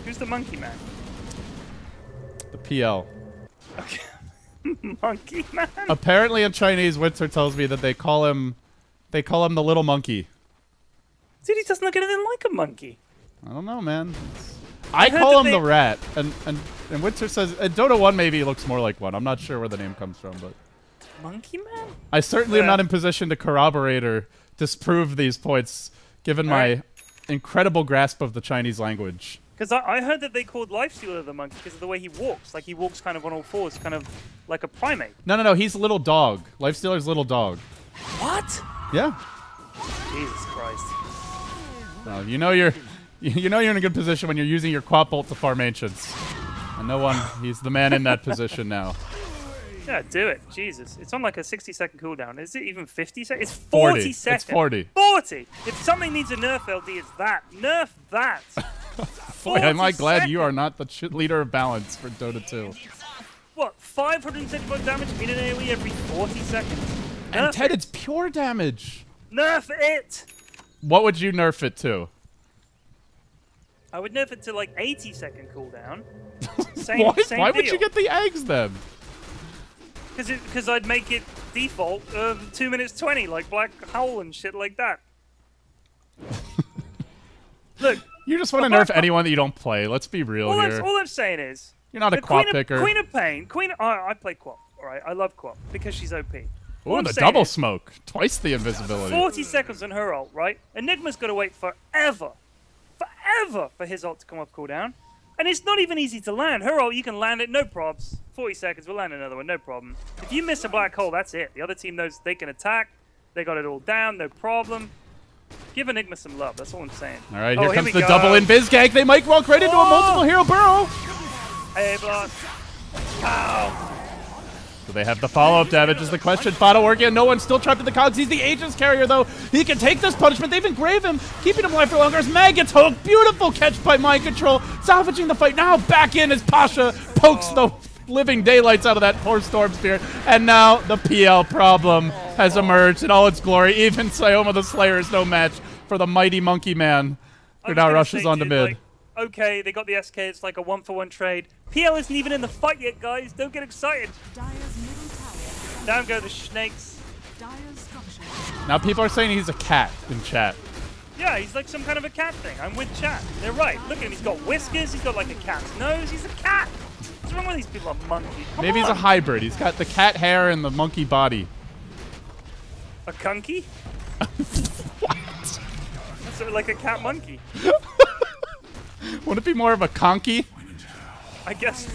Who's the Monkey Man? The PL. Okay. Monkey Man? Apparently in Chinese, Winter tells me that they call him the little monkey. Dude, he doesn't look anything like a monkey. I don't know, man. I call him the rat, and Winter says Dota 1 maybe looks more like one. I'm not sure where the name comes from, but Monkey Man? I certainly am not in position to corroborate or disprove these points, given my incredible grasp of the Chinese language. Because I heard that they called Lifestealer the monkey because of the way he walks. Like, he walks kind of on all fours, kind of like a primate. No, he's little dog. Lifestealer's little dog. What? Yeah. Jesus Christ. Well, you know you're in a good position when you're using your quap ult to farm ancients. And no one, he's the man in that position now. Yeah, do it. Jesus. It's on like a 60-second cooldown. Is it even 50 seconds? It's 40 seconds. It's 40. 40! If something needs a nerf LD, it's that. Nerf that! Boy, am I glad you are not the leader of balance for Dota 2. What, 575 damage in an AoE every 40 seconds? And Ted, it's pure damage. Nerf it! What would you nerf it to? I would nerf it to like 80-second cooldown. Same Why deal. would you get the eggs then? Because I'd make it default 2 minutes 20, like Black Hole and shit like that. Look, you just want to nerf anyone that you don't play. Let's be real here. All I'm saying is, you're not a quap picker. Queen of Pain, I play quap. All right, I love quap because she's OP. Ooh, the double smoke, twice the invisibility. 40 seconds on her ult, right? Enigma's got to wait forever for his ult to come off cooldown. And it's not even easy to land. Her ult, you can land it, no probs. 40 seconds, we'll land another one, no problem. If you miss a black hole, that's it. The other team knows they can attack. They got it all down, no problem. Give Enigma some love, that's all I'm saying. All right, here comes the double invis gank. They might walk right into a multiple hero burrow. Hey, block. Ow. Do they have the follow-up damage is the question. Fada working, no one's still trapped in the cogs. He's the Aegis carrier, though. He can take this punishment. They've engraved him, keeping him alive for longer as Mag gets hooked. Beautiful catch by Mind Control, salvaging the fight. Now back in as Pasha pokes the living daylights out of that poor Storm Spirit. And now the PL problem has emerged in all its glory. Even Sioma the Slayer is no match for the mighty Monkey Man, who now rushes onto mid. Like, okay, they got the SK. It's like a 1-for-1 trade. PL isn't even in the fight yet, guys. Don't get excited. Down go the snakes. Now people are saying he's a cat in chat. Yeah, he's like some kind of a cat thing. I'm with chat. They're right. Look at him. He's got whiskers. He's got like a cat's nose. He's a cat. What's wrong with these people? A monkey. Maybe he's a hybrid. He's got the cat hair and the monkey body. A kunky? What? That's sort of like a cat monkey. Would it be more of a conky? I guess.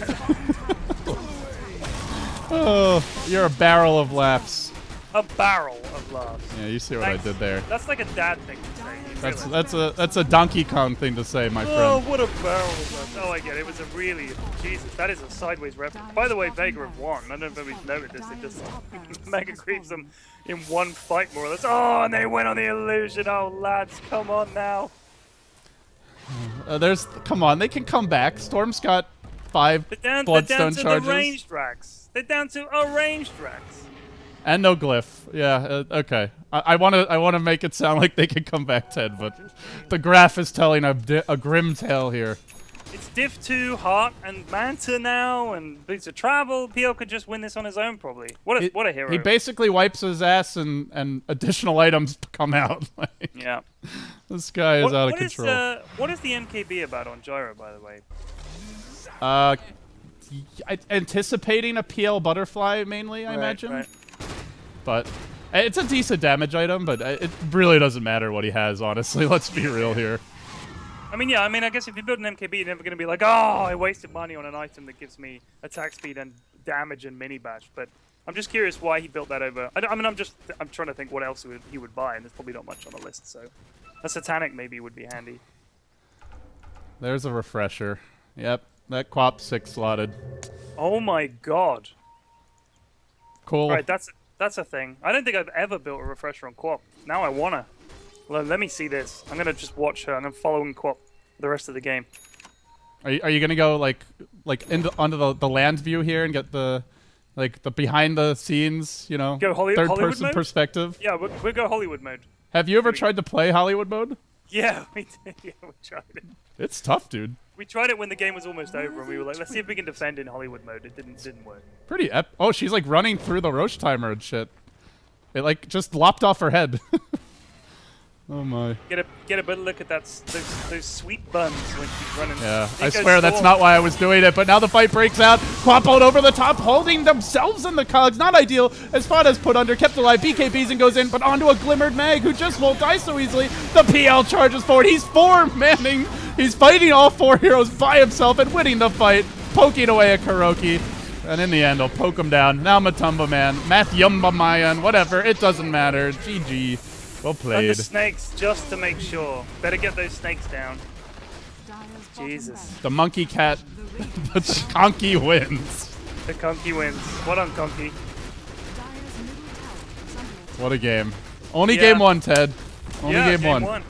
Oh, you're a barrel of laughs. A barrel of laughs. Yeah, you see what I did there. That's like a dad thing to say. That's a Donkey Kong thing to say, my friend. Oh, what a barrel of laughs. Oh, I get it. It was a really... Jesus, that is a sideways reference. By the way, Vega have won. I don't know if anybody's noted this. They just mega creeps them in one fight, more or less. Oh, and they went on the illusion. Oh, lads, come on now. Come on, they can come back. Storm's got 5 Bloodstone charges. They're down to the ranged racks. They're down to a ranged racks. And no glyph. Yeah, okay. I wanna make it sound like they can come back 10, but the graph is telling a grim tale here. It's Div 2, Heart, and Manta now, and Boots of Travel. PL could just win this on his own, probably. What a hero. He basically wipes his ass and additional items come out. Like, yeah. This guy is out of control. What is the MKB about on Gyro, by the way? Anticipating a PL butterfly, mainly, I imagine. Right. But it's a decent damage item, but it really doesn't matter what he has, honestly. Let's be real here. I mean, yeah, I guess if you build an MKB, you're never going to be like, oh, I wasted money on an item that gives me attack speed and damage and mini bash. But I'm just curious why he built that over. I'm trying to think what else he would buy, and there's probably not much on the list. So a Satanic maybe would be handy. There's a refresher. Yep. That Quap 6 slotted. Oh my god. Cool. Right, that's a thing. I don't think I've ever built a refresher on Quap. Now I wanna. Let me see this. I'm gonna just watch her. I'm gonna follow in Quap the rest of the game. Are you gonna go like onto the land view here and get the behind the scenes, you know, Go third Hollywood person mode? perspective? Yeah, we'll go Hollywood mode. Have you ever tried to play Hollywood mode? Yeah, we did. Yeah, we tried it. It's tough, dude. We tried it when the game was almost over, and we were like, let's see if we can defend in Hollywood mode. It didn't work. Pretty Oh, she's like running through the Roche timer and shit. It like just lopped off her head. Oh my. Get a better look at those sweet buns when she's running. Yeah, I swear that's not why I was doing it, but now the fight breaks out. Quapoed over the top, holding themselves in the cogs. Not ideal. As Fada's put under, kept alive. BKBs and goes in, but onto a Glimmered Mag who just won't die so easily. The PL charges forward. He's 4-manning. He's fighting all 4 heroes by himself and winning the fight, poking away at Kuroki. And in the end, he'll poke him down. Now Matumba Man, Mathyumba Mayan, whatever. It doesn't matter. GG. Well played. And the snakes, just to make sure. Better get those snakes down. Jesus. The monkey cat, the conky wins. The Conky wins. What on Conky? What a game. Only Yeah. game 1, Ted. Only Yeah, game one.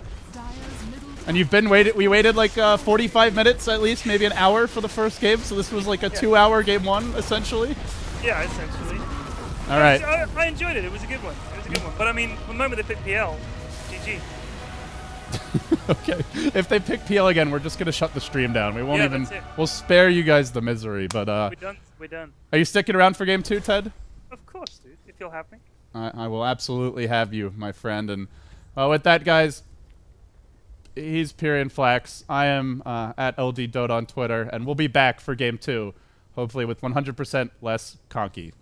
And we waited like 45 minutes at least, maybe an hour for the first game, so this was like a 2-hour game 1, essentially. Yeah, essentially. All right. I enjoyed it. It was a good one. It was a good one. But I mean, the moment they picked PL, GG. Okay. If they pick PL again, we're just gonna shut the stream down. We won't Yeah, even. that's it. We'll spare you guys the misery. But We're done. We're done. are you sticking around for game 2, Ted? Of course, dude. If you'll have me. I will absolutely have you, my friend. And with that, guys, he's Pyrian Flax. I am at LD Dota on Twitter, and we'll be back for game 2, hopefully with 100% less conky.